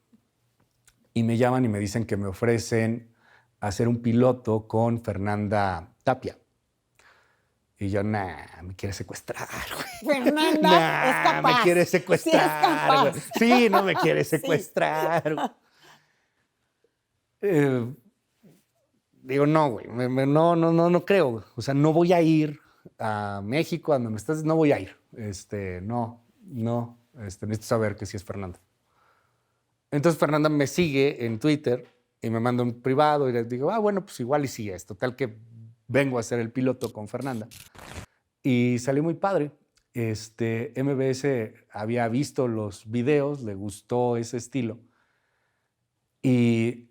Y me llaman y me dicen que me ofrecen hacer un piloto con Fernanda Tapia. Y yo, me quiere secuestrar, güey. Fernanda es capaz. Me quiere secuestrar. Sí, es capaz. Sí, no me quiere secuestrar. Digo, no, güey, no creo. O sea, no voy a ir a México, a donde me estás, no voy a ir. Necesito saber que sí es Fernanda. Entonces Fernanda me sigue en Twitter y me manda un privado y les digo, bueno, pues igual y sí es. Total que vengo a hacer el piloto con Fernanda. y salió muy padre. MBS había visto los videos, le gustó ese estilo y,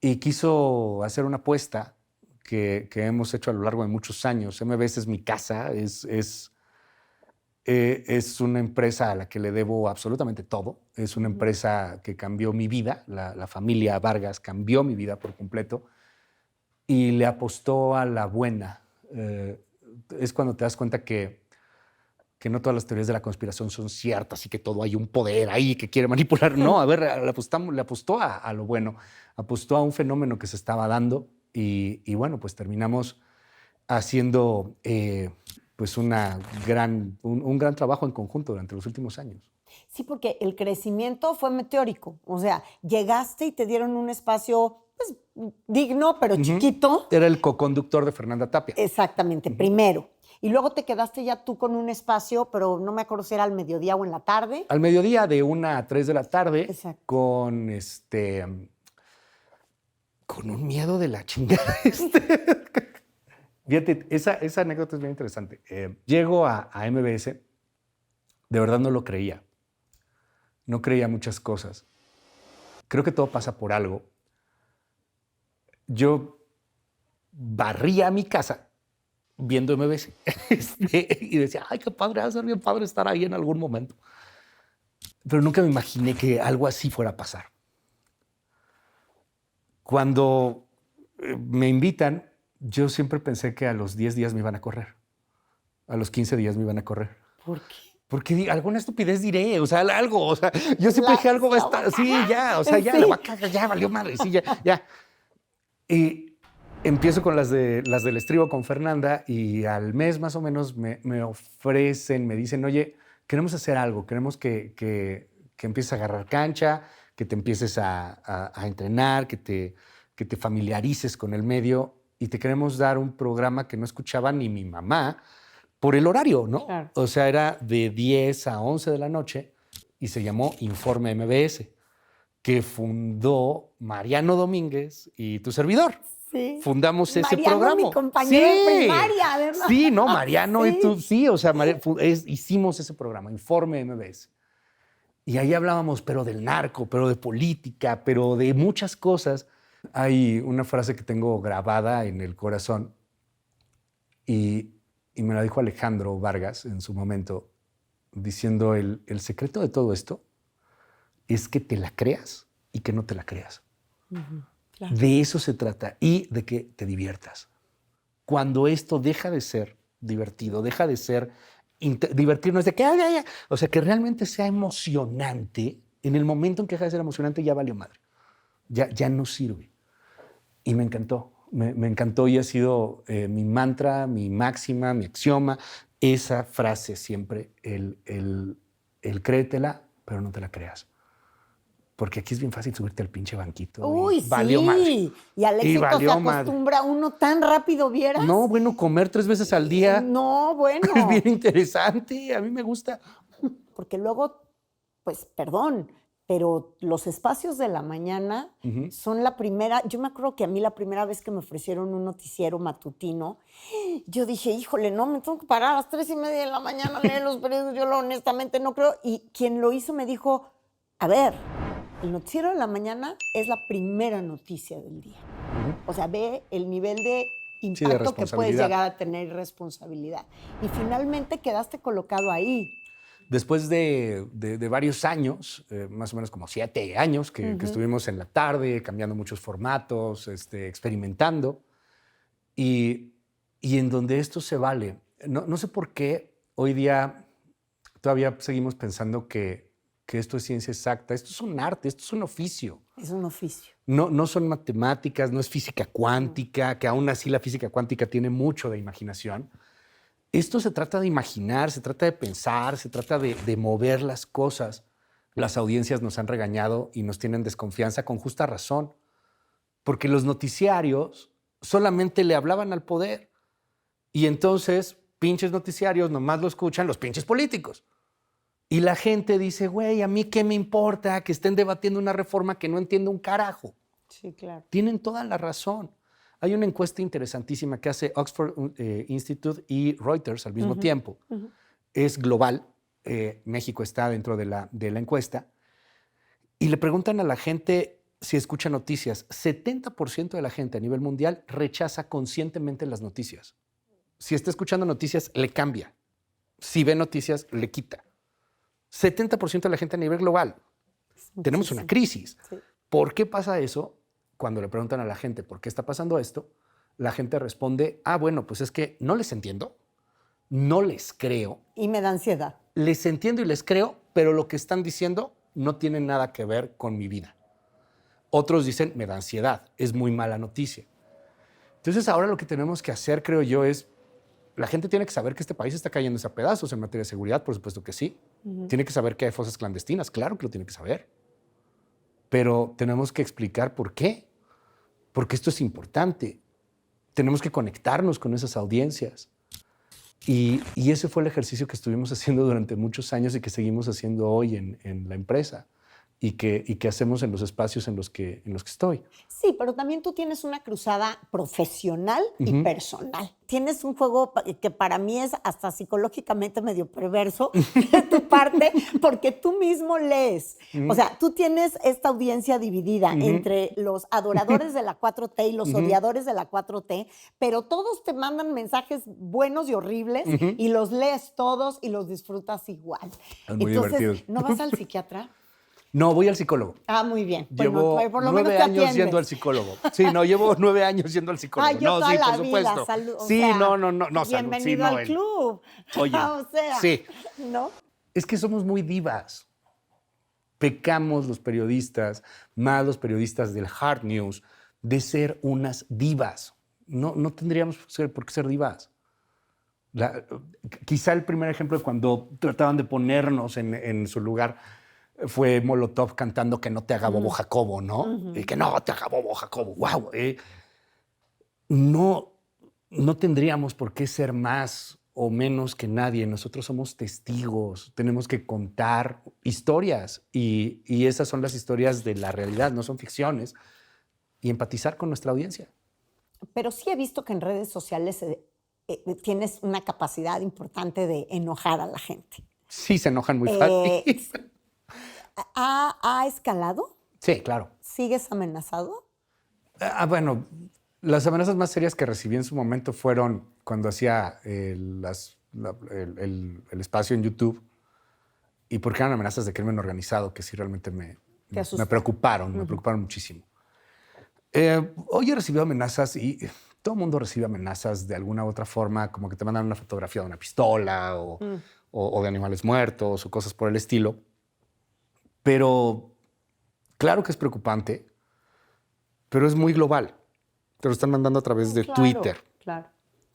y quiso hacer una apuesta que hemos hecho a lo largo de muchos años. MBS es mi casa, es una empresa a la que le debo absolutamente todo. Es una empresa que cambió mi vida. La familia Vargas cambió mi vida por completo y le apostó a la buena. Es cuando te das cuenta que no todas las teorías de la conspiración son ciertas y que todo hay un poder ahí que quiere manipular. No, a ver, le apostó a lo bueno, apostó a un fenómeno que se estaba dando y bueno, pues terminamos haciendo pues un gran trabajo en conjunto durante los últimos años. Sí, porque el crecimiento fue meteórico. O sea, llegaste y te dieron un espacio pues, digno, pero chiquito. Era el coconductor de Fernanda Tapia. Exactamente, primero. Y luego te quedaste ya tú con un espacio, pero no me acuerdo si era al mediodía o en la tarde. Al mediodía, de 1 a 3 de la tarde. Exacto. Con un miedo de la chingada. Fíjate, esa anécdota es bien interesante. Llego a MBS, de verdad no lo creía. No creía muchas cosas. Creo que todo pasa por algo. Yo barría mi casa viendo MBS y decía, ay, qué padre, va a ser bien padre estar ahí en algún momento. Pero nunca me imaginé que algo así fuera a pasar. Cuando me invitan, yo siempre pensé que a los 10 días me iban a correr. A los 15 días me iban a correr. ¿Por qué? Porque alguna estupidez diré, o sea, algo, o sea, yo siempre dije algo va a estar, sí, ya, o sea, ya, la vaca, ya valió madre, sí, ya. Y empiezo con las del estribo con Fernanda y al mes más o menos me ofrecen, me dicen, oye, queremos hacer algo, queremos que empieces a agarrar cancha, que te empieces a entrenar, que te familiarices con el medio y te queremos dar un programa que no escuchaba ni mi mamá por el horario, ¿no? Claro. O sea, era de 10 a 11 de la noche y se llamó Informe MBS, que fundó Mariano Domínguez y tu servidor. Sí. Fundamos ese Mariano, programa. mi compañero de primaria, ¿verdad? Sí, no, Mariano Sí. y tú, sí, o sea, hicimos ese programa, Informe MBS. Y ahí hablábamos, pero del narco, pero de política, pero de muchas cosas. Hay una frase que tengo grabada en el corazón y me la dijo Alejandro Vargas en su momento, diciendo, el secreto de todo esto es que te la creas y que no te la creas. Claro. De eso se trata y de que te diviertas. Cuando esto deja de ser divertido, deja de ser divertirnos, de que, o sea, que realmente sea emocionante, en el momento en que deja de ser emocionante ya valió madre. Ya no sirve. Y me encantó. Me encantó y ha sido mi mantra, mi máxima, mi axioma. Esa frase siempre, el créetela, pero no te la creas. Porque aquí es bien fácil subirte al pinche banquito. Uy, valió sí. Madre. Y al éxito valió se acostumbra uno tan rápido, ¿vieras? No, bueno, comer 3 veces al día. No, bueno. Es bien interesante. A mí me gusta. Porque luego, pues, perdón, pero los espacios de la mañana son la primera. Yo me acuerdo que a mí la primera vez que me ofrecieron un noticiero matutino, yo dije, híjole, no, me tengo que parar a las 3:30 de la mañana a leer los periódicos. Yo honestamente no creo. Y quien lo hizo me dijo, a ver, el noticiero de la mañana es la primera noticia del día. O sea, ve el nivel de impacto que puedes llegar a tener, responsabilidad. Y finalmente quedaste colocado ahí. Después de varios años, más o menos como 7 años, que estuvimos en la tarde, cambiando muchos formatos, experimentando, y en donde esto se vale. No sé por qué hoy día todavía seguimos pensando que esto es ciencia exacta. Esto es un arte, esto es un oficio. Es un oficio. No son matemáticas, no es física cuántica, que aún así la física cuántica tiene mucho de imaginación. Esto se trata de imaginar, se trata de pensar, se trata de mover las cosas. Las audiencias nos han regañado y nos tienen desconfianza con justa razón, porque los noticiarios solamente le hablaban al poder. Y entonces, pinches noticiarios nomás lo escuchan los pinches políticos. Y la gente dice, güey, ¿a mí qué me importa que estén debatiendo una reforma que no entiendo un carajo? Sí, claro. Tienen toda la razón. Hay una encuesta interesantísima que hace Oxford Institute y Reuters al mismo tiempo. Es global. México está dentro de la encuesta. Y le preguntan a la gente si escucha noticias. 70% de la gente a nivel mundial rechaza conscientemente las noticias. Si está escuchando noticias, le cambia. Si ve noticias, le quita. 70% de la gente a nivel global. Tenemos una crisis. Sí. ¿Por qué pasa eso? Cuando le preguntan a la gente por qué está pasando esto, la gente responde, bueno, pues es que no les entiendo, no les creo. Y me da ansiedad. Les entiendo y les creo, pero lo que están diciendo no tiene nada que ver con mi vida. Otros dicen, me da ansiedad, es muy mala noticia. Entonces ahora lo que tenemos que hacer, creo yo, es, la gente tiene que saber que este país está cayéndose a pedazos en materia de seguridad, por supuesto que sí. Tiene que saber que hay fosas clandestinas, claro que lo tiene que saber. Pero tenemos que explicar por qué. Porque esto es importante. Tenemos que conectarnos con esas audiencias. Y ese fue el ejercicio que estuvimos haciendo durante muchos años y que seguimos haciendo hoy en la empresa y que hacemos en los espacios en los que estoy. Sí, pero también tú tienes una cruzada profesional y personal. Tienes un juego que para mí es hasta psicológicamente medio perverso de tu parte, porque tú mismo lees. O sea, tú tienes esta audiencia dividida entre los adoradores de la 4T y los odiadores de la 4T, pero todos te mandan mensajes buenos y horribles y los lees todos y los disfrutas igual. Es muy Entonces, divertido. ¿no vas al psiquiatra? No, voy al psicólogo. Muy bien. Llevo Bueno, por lo menos 9 te años atiendes. yendo al psicólogo. Sí, no, llevo 9 años yendo al psicólogo. Yo no, toda sí, la por supuesto. vida, salud. Sí, o sea, no, salud. Bienvenido Sí, no, al club. Oye, O sea, sí. ¿no? Es que somos muy divas. Pecamos los periodistas, más los periodistas del hard news, de ser unas divas. No tendríamos por qué ser divas. Quizá el primer ejemplo de cuando trataban de ponernos en su lugar fue Molotov cantando que no te haga bobo Jacobo, ¿no? Y que no te haga bobo Jacobo. ¡Wow! No tendríamos por qué ser más o menos que nadie. Nosotros somos testigos. Tenemos que contar historias y esas son las historias de la realidad, no son ficciones. Y empatizar con nuestra audiencia. Pero sí he visto que en redes sociales tienes una capacidad importante de enojar a la gente. Sí, se enojan muy fácil. ¿Ha escalado? Sí, claro. ¿Sigues amenazado? Bueno, las amenazas más serias que recibí en su momento fueron cuando hacía el espacio en YouTube y porque eran amenazas de crimen organizado que sí realmente me preocuparon, me preocuparon muchísimo. Hoy he recibido amenazas y todo el mundo recibe amenazas de alguna u otra forma, como que te mandan una fotografía de una pistola o de animales muertos o cosas por el estilo. Pero claro que es preocupante, pero es muy global. Te lo están mandando a través de Twitter. Claro.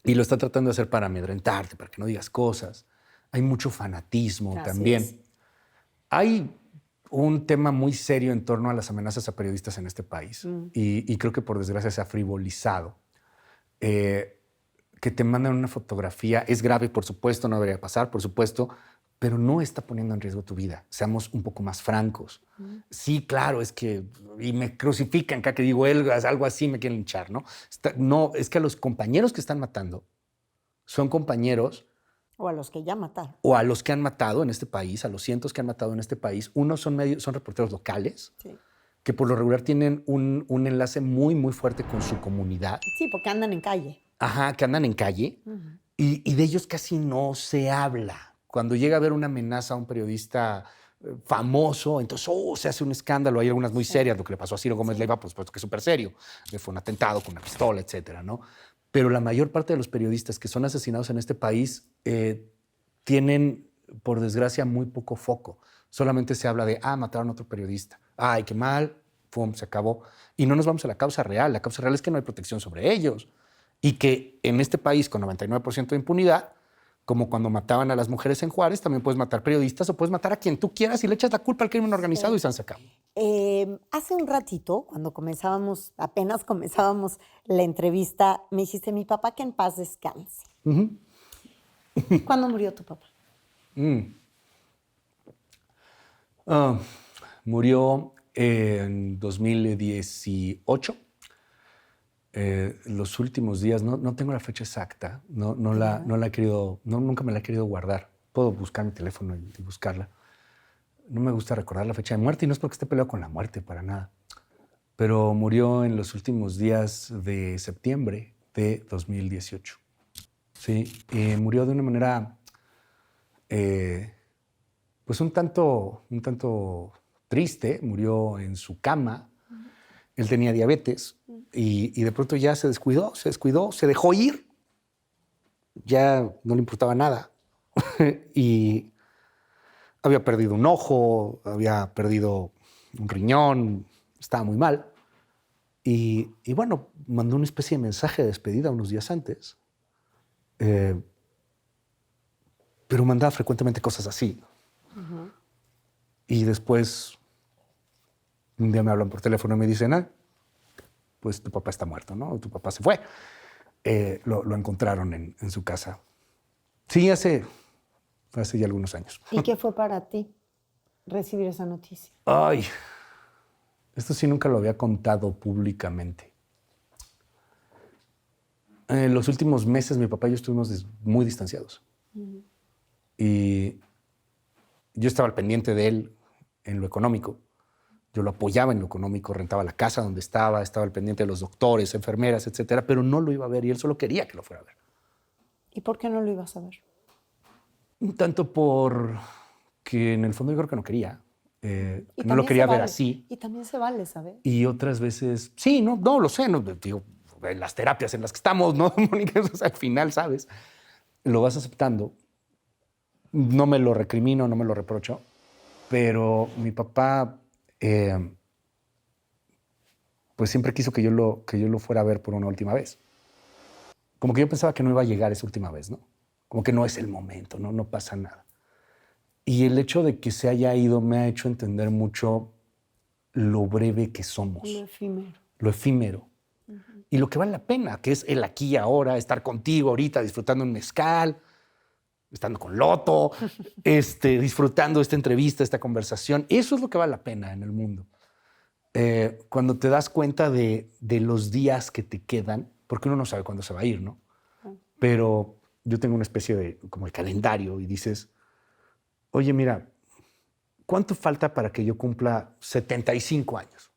Y lo están tratando de hacer para amedrentarte, para que no digas cosas. Hay mucho fanatismo también. Hay un tema muy serio en torno a las amenazas a periodistas en este país. Y creo que por desgracia se ha frivolizado. Que te mandan una fotografía es grave, por supuesto, no debería pasar, por supuesto, pero no está poniendo en riesgo tu vida. Seamos un poco más francos. Sí, claro, es que... Y me crucifican cada que digo algo así, me quieren linchar, ¿no? No, es que a los compañeros que están matando son compañeros... O a los que ya mataron. O a los que han matado en este país, a los cientos que han matado en este país. Unos son reporteros locales, que por lo regular tienen un enlace muy, muy fuerte con su comunidad. Sí, porque andan en calle. Ajá, que andan en calle. Y de ellos casi no se habla. Cuando llega a haber una amenaza a un periodista famoso, entonces se hace un escándalo. Hay algunas muy serias. Lo que le pasó a Ciro Gómez Leiva, pues que es súper serio. Fue un atentado con una pistola, etcétera, ¿no? Pero la mayor parte de los periodistas que son asesinados en este país tienen, por desgracia, muy poco foco. Solamente se habla de, mataron a otro periodista. Ay, qué mal, pum, se acabó. Y no nos vamos a la causa real. La causa real es que no hay protección sobre ellos. Y que en este país, con 99% de impunidad, como cuando mataban a las mujeres en Juárez, también puedes matar periodistas o puedes matar a quien tú quieras y le echas la culpa al crimen organizado y se han sacado. Hace un ratito, cuando apenas comenzábamos la entrevista, me dijiste, mi papá que en paz descanse. ¿Cuándo murió tu papá? Murió en 2018. los últimos días, no tengo la fecha exacta, no la he querido, nunca me la he querido guardar. Puedo buscar mi teléfono y buscarla. No me gusta recordar la fecha de muerte y no es porque esté peleado con la muerte, para nada. Pero murió en los últimos días de septiembre de 2018. Sí, murió de una manera, pues un tanto triste. Murió en su cama. Él tenía diabetes y de pronto ya se descuidó, se dejó ir. Ya no le importaba nada. Y había perdido un ojo, había perdido un riñón, estaba muy mal. Y bueno, mandó una especie de mensaje de despedida unos días antes. Pero mandaba frecuentemente cosas así. Uh-huh. Y después, un día me hablan por teléfono y me dicen, pues tu papá está muerto, ¿no? Tu papá se fue. Lo encontraron en su casa. Sí, hace ya algunos años. ¿Y qué fue para ti recibir esa noticia? Ay, esto sí nunca lo había contado públicamente. En los últimos meses mi papá y yo estuvimos muy distanciados. Uh-huh. Y yo estaba al pendiente de él en lo económico. Yo lo apoyaba en lo económico, rentaba la casa donde estaba al pendiente de los doctores, enfermeras, etcétera, pero no lo iba a ver y él solo quería que lo fuera a ver. ¿Y por qué no lo ibas a ver? Un tanto por que en el fondo yo creo que no quería. No lo quería ver así. Y también se vale, ¿sabes? Y otras veces, sí, no lo sé, no, digo, en las terapias en las que estamos, ¿no, Mónica? O sea, al final, ¿sabes? Lo vas aceptando. No me lo recrimino, no me lo reprocho, pero mi papá pues siempre quiso que yo lo fuera a ver por una última vez. Como que yo pensaba que no iba a llegar esa última vez, ¿no? Como que no es el momento, no pasa nada. Y el hecho de que se haya ido me ha hecho entender mucho lo breve que somos. Lo efímero. Lo efímero. Uh-huh. Y lo que vale la pena, que es el aquí y ahora, estar contigo ahorita, disfrutando un mezcal, estando con Loto, disfrutando esta entrevista, esta conversación. Eso es lo que vale la pena en el mundo. Cuando te das cuenta de los días que te quedan, porque uno no sabe cuándo se va a ir, ¿no? Pero yo tengo una especie de como de calendario y dices, oye, mira, ¿cuánto falta para que yo cumpla 75 años?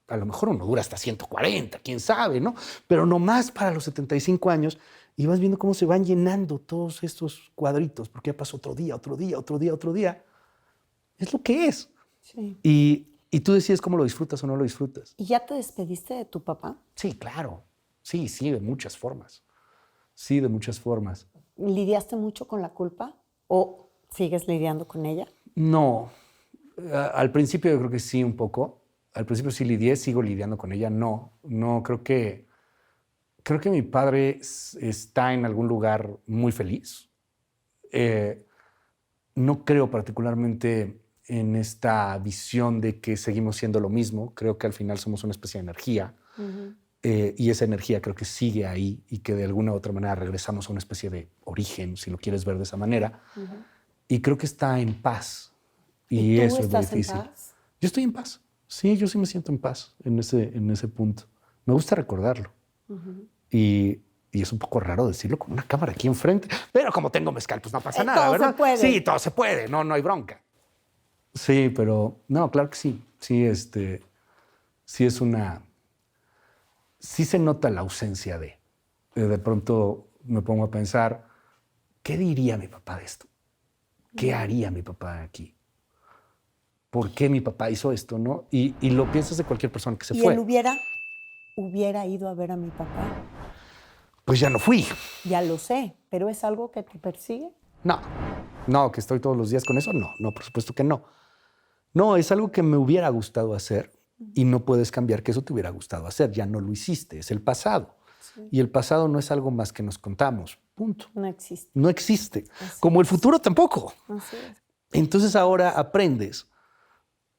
A lo mejor uno dura hasta 140, quién sabe, ¿no? Pero nomás para los 75 años y vas viendo cómo se van llenando todos estos cuadritos, porque ya pasó otro día, otro día, otro día, otro día. Es lo que es. Sí. Y tú decides cómo lo disfrutas o no lo disfrutas. ¿Y ya te despediste de tu papá? Sí, claro. Sí, de muchas formas. Sí, de muchas formas. ¿Lidiaste mucho con la culpa o sigues lidiando con ella? No. Al principio yo creo que sí, un poco. Al principio sí lidié, sigo lidiando con ella. No, creo que mi padre está en algún lugar muy feliz. No creo particularmente en esta visión de que seguimos siendo lo mismo. Creo que al final somos una especie de energía. Uh-huh. Y esa energía creo que sigue ahí y que de alguna u otra manera regresamos a una especie de origen, si lo quieres ver de esa manera. Uh-huh. Y creo que está en paz. ¿Y eso tú estás es muy difícil. En paz? Yo estoy en paz. Sí, yo sí me siento en paz en ese punto. Me gusta recordarlo. Uh-huh. Y es un poco raro decirlo con una cámara aquí enfrente, pero como tengo mezcal, pues no pasa nada, todo ¿verdad? Se puede. Sí, todo se puede, no hay bronca. Sí, pero no, claro que sí. Sí, sí es una... Sí se nota la ausencia de... De pronto me pongo a pensar, ¿qué diría mi papá de esto? ¿Qué haría mi papá aquí? ¿Por qué mi papá hizo esto, no? Y lo piensas de cualquier persona que se fue. ¿Y él hubiera ido a ver a mi papá? Pues ya no fui. Ya lo sé, pero ¿es algo que te persigue? No, que estoy todos los días con eso, no, por supuesto que no. No, es algo que me hubiera gustado hacer y no puedes cambiar que eso te hubiera gustado hacer. Ya no lo hiciste, es el pasado. Sí. Y el pasado no es algo más que nos contamos, punto. No existe. No existe. Como el futuro tampoco. Así es. Entonces ahora aprendes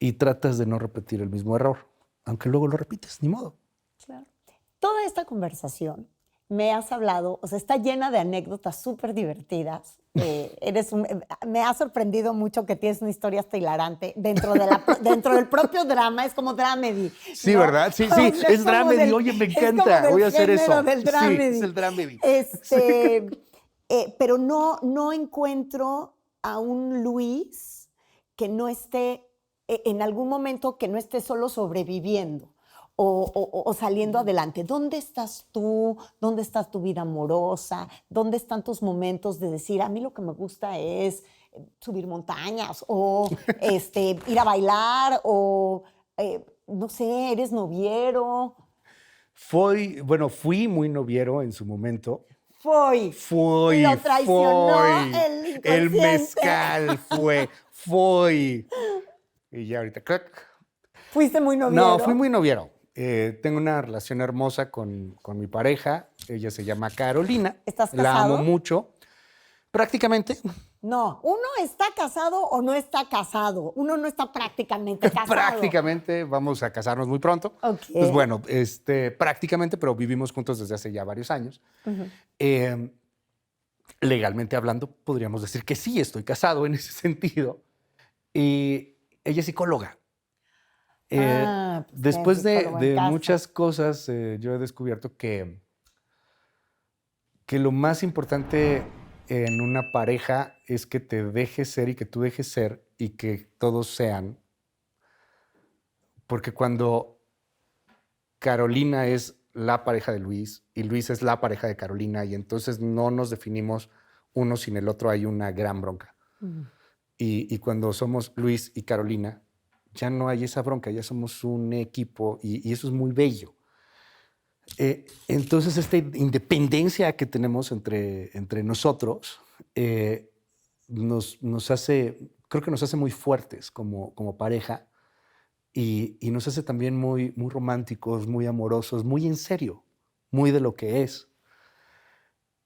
y tratas de no repetir el mismo error, aunque luego lo repites, ni modo. Claro. Toda esta conversación me has hablado, o sea, está llena de anécdotas súper divertidas. Me ha sorprendido mucho que tienes una historia hasta hilarante dentro del propio drama, es como dramedy. Sí, ¿no? ¿verdad? Sí, O sí, sea, es dramedy. Oye, me encanta, voy a hacer eso. Del Sí, dramedy. es el dramedy. Pero no encuentro a un Luis que no esté, en algún momento, que no esté solo sobreviviendo o saliendo adelante. ¿Dónde estás tú? ¿Dónde está tu vida amorosa? ¿Dónde están tus momentos de decir, a mí lo que me gusta es subir montañas o ir a bailar o, no sé, eres noviero? Fui muy noviero en su momento. Fui. Lo traicionó el inconsciente. El mezcal fue. Y ya ahorita, crack. ¿Fuiste muy noviero? No, fui muy noviero. Tengo una relación hermosa con mi pareja. Ella se llama Carolina. ¿Estás casado? La amo mucho. Prácticamente. No, uno está casado o no está casado. Uno no está prácticamente casado. Prácticamente, vamos a casarnos muy pronto. Okay. Pues bueno, prácticamente, pero vivimos juntos desde hace ya varios años. Legalmente hablando, podríamos decir que sí, estoy casado en ese sentido. Y ella es psicóloga. Pues después de muchas cosas, yo he descubierto que lo más importante en una pareja es que te dejes ser y que tú dejes ser y que todos sean. Porque cuando Carolina es la pareja de Luis y Luis es la pareja de Carolina y entonces no nos definimos uno sin el otro, hay una gran bronca. Y cuando somos Luis y Carolina, ya no hay esa bronca, ya somos un equipo y eso es muy bello. Entonces, esta independencia que tenemos entre nosotros nos hace, creo que nos hace muy fuertes como pareja y nos hace también muy románticos, muy amorosos, muy en serio, muy de lo que es.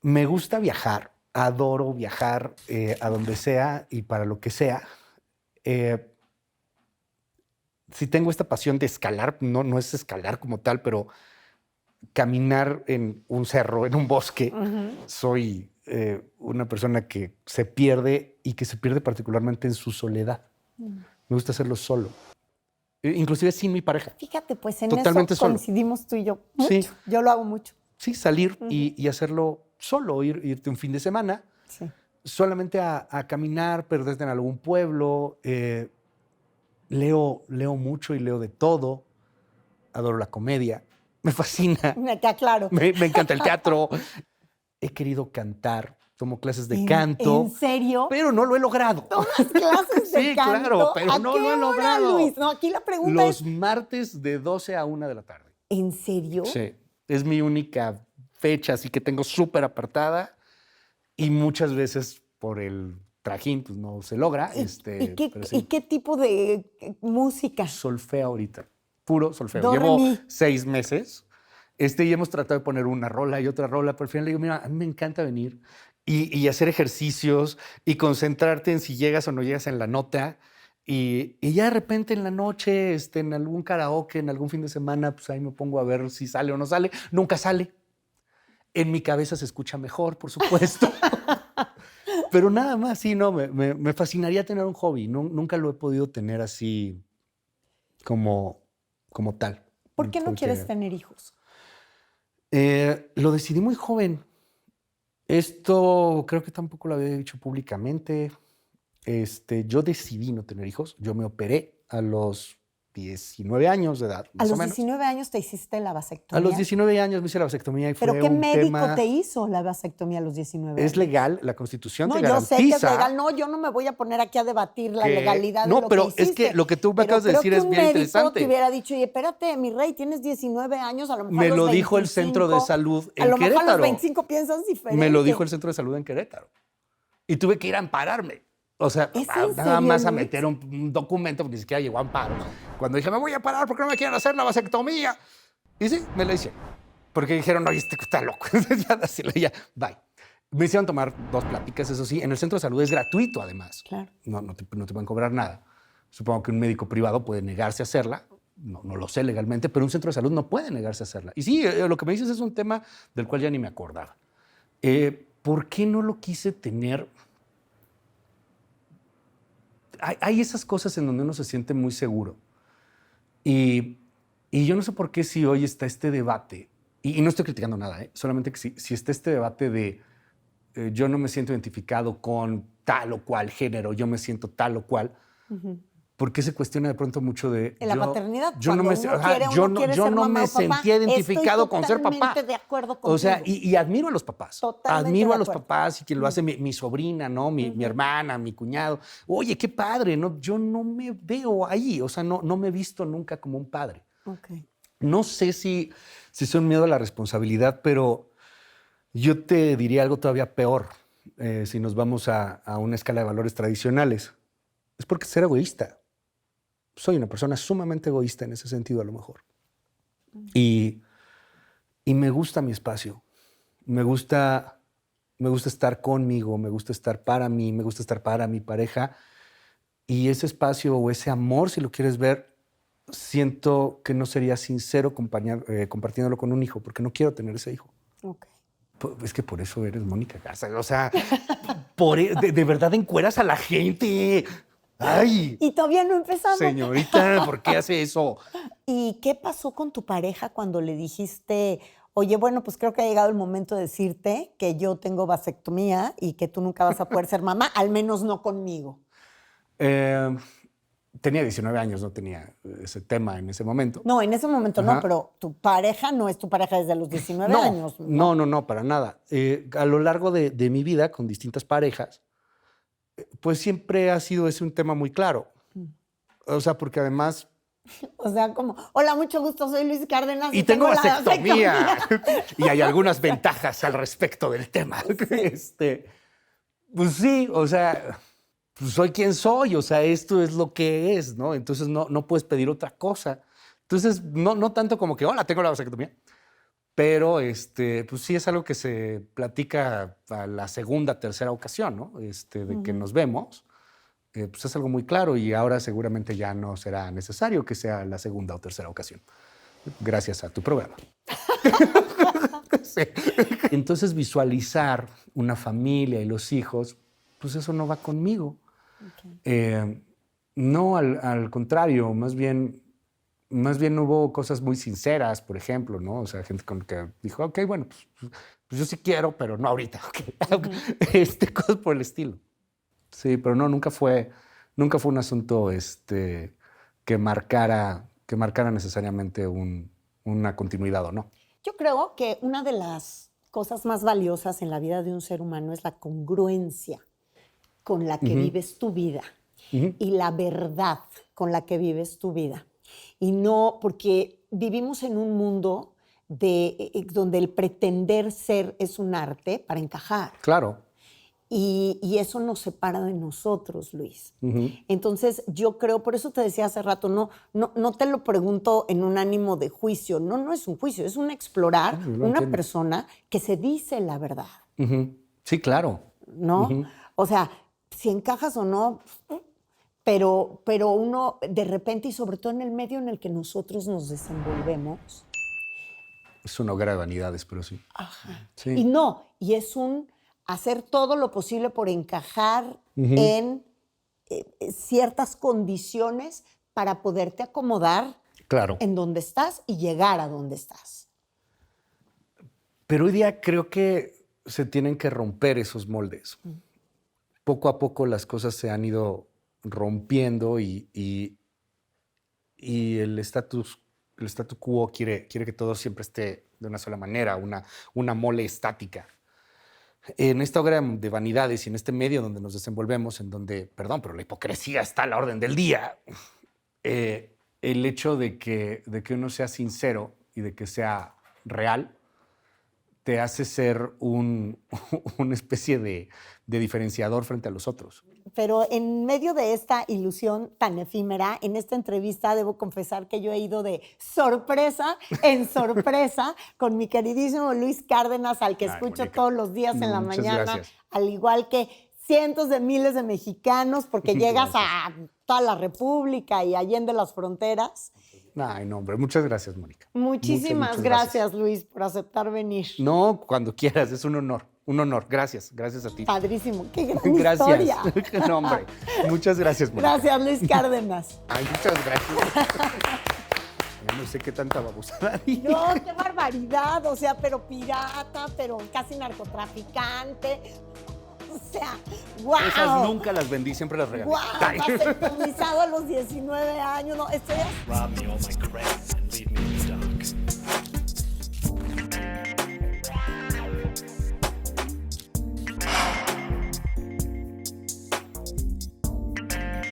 Me gusta viajar, adoro viajar a donde sea y para lo que sea. Si tengo esta pasión de escalar, no es escalar como tal, pero caminar en un cerro, en un bosque. Soy una persona que se pierde y que se pierde particularmente en su soledad. Me gusta hacerlo solo. Inclusive sin mi pareja. Fíjate, pues en totalmente eso solo. Coincidimos tú y yo mucho. Sí. Yo lo hago mucho. Sí, salir y hacerlo solo, irte un fin de semana, solamente a caminar, perderte en algún pueblo. Leo mucho y leo de todo. Adoro la comedia. Me fascina. Me queda claro. Me encanta el teatro. He querido cantar. Tomo clases de canto. ¿En serio? Pero no lo he logrado. ¿Tomas clases de sí, canto? claro, pero ¿A no qué lo he hora, logrado. Luis? No, aquí la pregunta Los martes de 12 a 1 de la tarde. ¿En serio? Sí. Es mi única fecha, así que tengo súper apartada. Y muchas veces por el trajín, pues no se logra. ¿Y qué tipo de música? Solfeo ahorita. Puro solfeo. Do, Llevo re, mi. 6 meses. Y hemos tratado de poner una rola y otra rola, pero al final le digo, mira, a mí me encanta venir y hacer ejercicios y concentrarte en si llegas o no llegas en la nota. Y ya de repente en la noche, en algún karaoke, en algún fin de semana, pues ahí me pongo a ver si sale o no sale. Nunca sale. En mi cabeza se escucha mejor, por supuesto. Pero nada más, sí, no, me fascinaría tener un hobby. Nunca lo he podido tener así como tal. ¿Por qué no quieres tener hijos? Lo decidí muy joven. Esto creo que tampoco lo había dicho públicamente. Yo decidí no tener hijos. Yo me operé a los 19 años de edad, más o menos. ¿A los 19 años te hiciste la vasectomía? A los 19 años me hice la vasectomía y fue un tema... ¿Pero qué médico te hizo la vasectomía a los 19 años? Es legal, la Constitución te No, garantiza... yo sé que es legal. No, yo no me voy a poner aquí a debatir la legalidad de lo que hiciste. No, pero es que lo que tú me acabas de decir es bien interesante. Pero creo que un médico te hubiera dicho, oye, espérate, mi rey, tienes 19 años, a lo mejor me a los lo 25, dijo el Centro de Salud en Querétaro. A lo mejor a los 25 piensas diferente. Me lo dijo el Centro de Salud en Querétaro. Y tuve que ir a ampararme. O sea, nada más a meter un documento, porque ni siquiera llegó a amparo. Cuando dije, me voy a parar porque no me quieren hacer la vasectomía. Y sí, me la hice. Porque dijeron, oye, este está loco. ya, bye. Me hicieron tomar 2 pláticas, eso sí. En el centro de salud es gratuito, además. Claro. No te pueden cobrar nada. Supongo que un médico privado puede negarse a hacerla. no lo sé legalmente, pero un centro de salud no puede negarse a hacerla. Y sí, lo que me dices es un tema del cual ya ni me acordaba. ¿Por qué no lo quise tener? Hay esas cosas en donde uno se siente muy seguro. Y yo no sé por qué si hoy está este debate, y no estoy criticando nada, solamente que si está este debate de yo no me siento identificado con tal o cual género, yo me siento tal o cual, porque se cuestiona de pronto mucho de... En la paternidad, yo no me, yo no me sentía identificado con ser papá. Estoy totalmente de acuerdo contigo. O sea, y admiro a los papás. Totalmente admiro de a los acuerdo. papás y quien lo hace mi sobrina, ¿no? Mi hermana, mi cuñado. Oye, qué padre, ¿no? Yo no me veo ahí, o sea, no me he visto nunca como un padre. Okay. No sé si es un miedo a la responsabilidad, pero yo te diría algo todavía peor si nos vamos a una escala de valores tradicionales. Es porque ser egoísta. Soy una persona sumamente egoísta en ese sentido, a lo mejor. Y me gusta mi espacio. Me gusta estar conmigo, me gusta estar para mí, me gusta estar para mi pareja. Y ese espacio o ese amor, si lo quieres ver, siento que no sería sincero compartiéndolo con un hijo, porque no quiero tener ese hijo. Okay. Es que por eso eres Mónica Garza. O sea, de verdad encueras a la gente. ¡Ay! Y todavía no empezamos. Señorita, ¿por qué hace eso? ¿Y qué pasó con tu pareja cuando le dijiste, oye, bueno, pues creo que ha llegado el momento de decirte que yo tengo vasectomía y que tú nunca vas a poder ser mamá, al menos no conmigo? Tenía 19 años, no tenía ese tema en ese momento. No, en ese momento Ajá. no, pero tu pareja no es tu pareja desde los 19 años. No, para nada. A lo largo de mi vida, con distintas parejas, pues siempre ha sido ese un tema muy claro. O sea, porque además... O sea, como, hola, mucho gusto, soy Luis Cárdenas. Y tengo vasectomía. Y hay algunas ventajas al respecto del tema. Sí. Pues sí, o sea, pues soy quien soy, o sea, esto es lo que es, ¿no? Entonces no puedes pedir otra cosa. Entonces, no tanto como que, hola, tengo la vasectomía. Pero pues sí es algo que se platica a la segunda, tercera ocasión, ¿no? De que nos vemos. Pues es algo muy claro y ahora seguramente ya no será necesario que sea la segunda o tercera ocasión. Gracias a tu programa. Sí. Entonces visualizar una familia y los hijos, pues eso no va conmigo. Okay. No, al contrario, más bien hubo cosas muy sinceras, por ejemplo, ¿no? O sea, gente con que dijo, ok, bueno, pues yo sí quiero, pero no ahorita. Okay. Cosas por el estilo. Sí, pero no, nunca fue un asunto que marcara necesariamente una continuidad o no. Yo creo que una de las cosas más valiosas en la vida de un ser humano es la congruencia con la que vives tu vida y la verdad con la que vives tu vida. Y no, porque vivimos en un mundo donde el pretender ser es un arte para encajar. Claro. Y eso nos separa de nosotros, Luis. Entonces, yo creo, por eso te decía hace rato, no te lo pregunto en un ánimo de juicio. No es un juicio, es un explorar una persona que se dice la verdad. Sí, claro. ¿No? O sea, si encajas o no, pero uno de repente, y sobre todo en el medio en el que nosotros nos desenvolvemos. Es una hoguera de vanidades, pero sí. Ajá. Sí. Y es un hacer todo lo posible por encajar en ciertas condiciones para poderte acomodar en donde estás y llegar a donde estás. Pero hoy día creo que se tienen que romper esos moldes. Poco a poco las cosas se han ido rompiendo y el statu quo quiere que todo siempre esté de una sola manera, una mole estática. En esta hoguera de vanidades y en este medio donde nos desenvolvemos, en donde, perdón, pero la hipocresía está a la orden del día, el hecho de que uno sea sincero y de que sea real te hace ser una especie de diferenciador frente a los otros. Pero en medio de esta ilusión tan efímera, en esta entrevista debo confesar que yo he ido de sorpresa en sorpresa con mi queridísimo Luis Cárdenas, al que escucho Mónica, todos los días en la mañana, gracias. Al igual que cientos de miles de mexicanos, porque llegas a toda la República y allende las fronteras. Ay, no, hombre. Muchas gracias, Mónica. Muchísimas Muchas gracias, Luis, por aceptar venir. No, cuando quieras. Es un honor. Un honor. Gracias. Gracias a ti. Padrísimo. Qué gran Gracias. historia. No, hombre. Muchas gracias, Mónica. Gracias, Luis Cárdenas. Ay, muchas gracias. Ya no sé qué tanta babosada dije. No, qué barbaridad. O sea, pero pirata, pero casi narcotraficante. O sea, ¡guau! Esas nunca las vendí, siempre las regalé. ¡Guau! Vasectomizado a los 19 años. No, estoy... Rob me all my credit.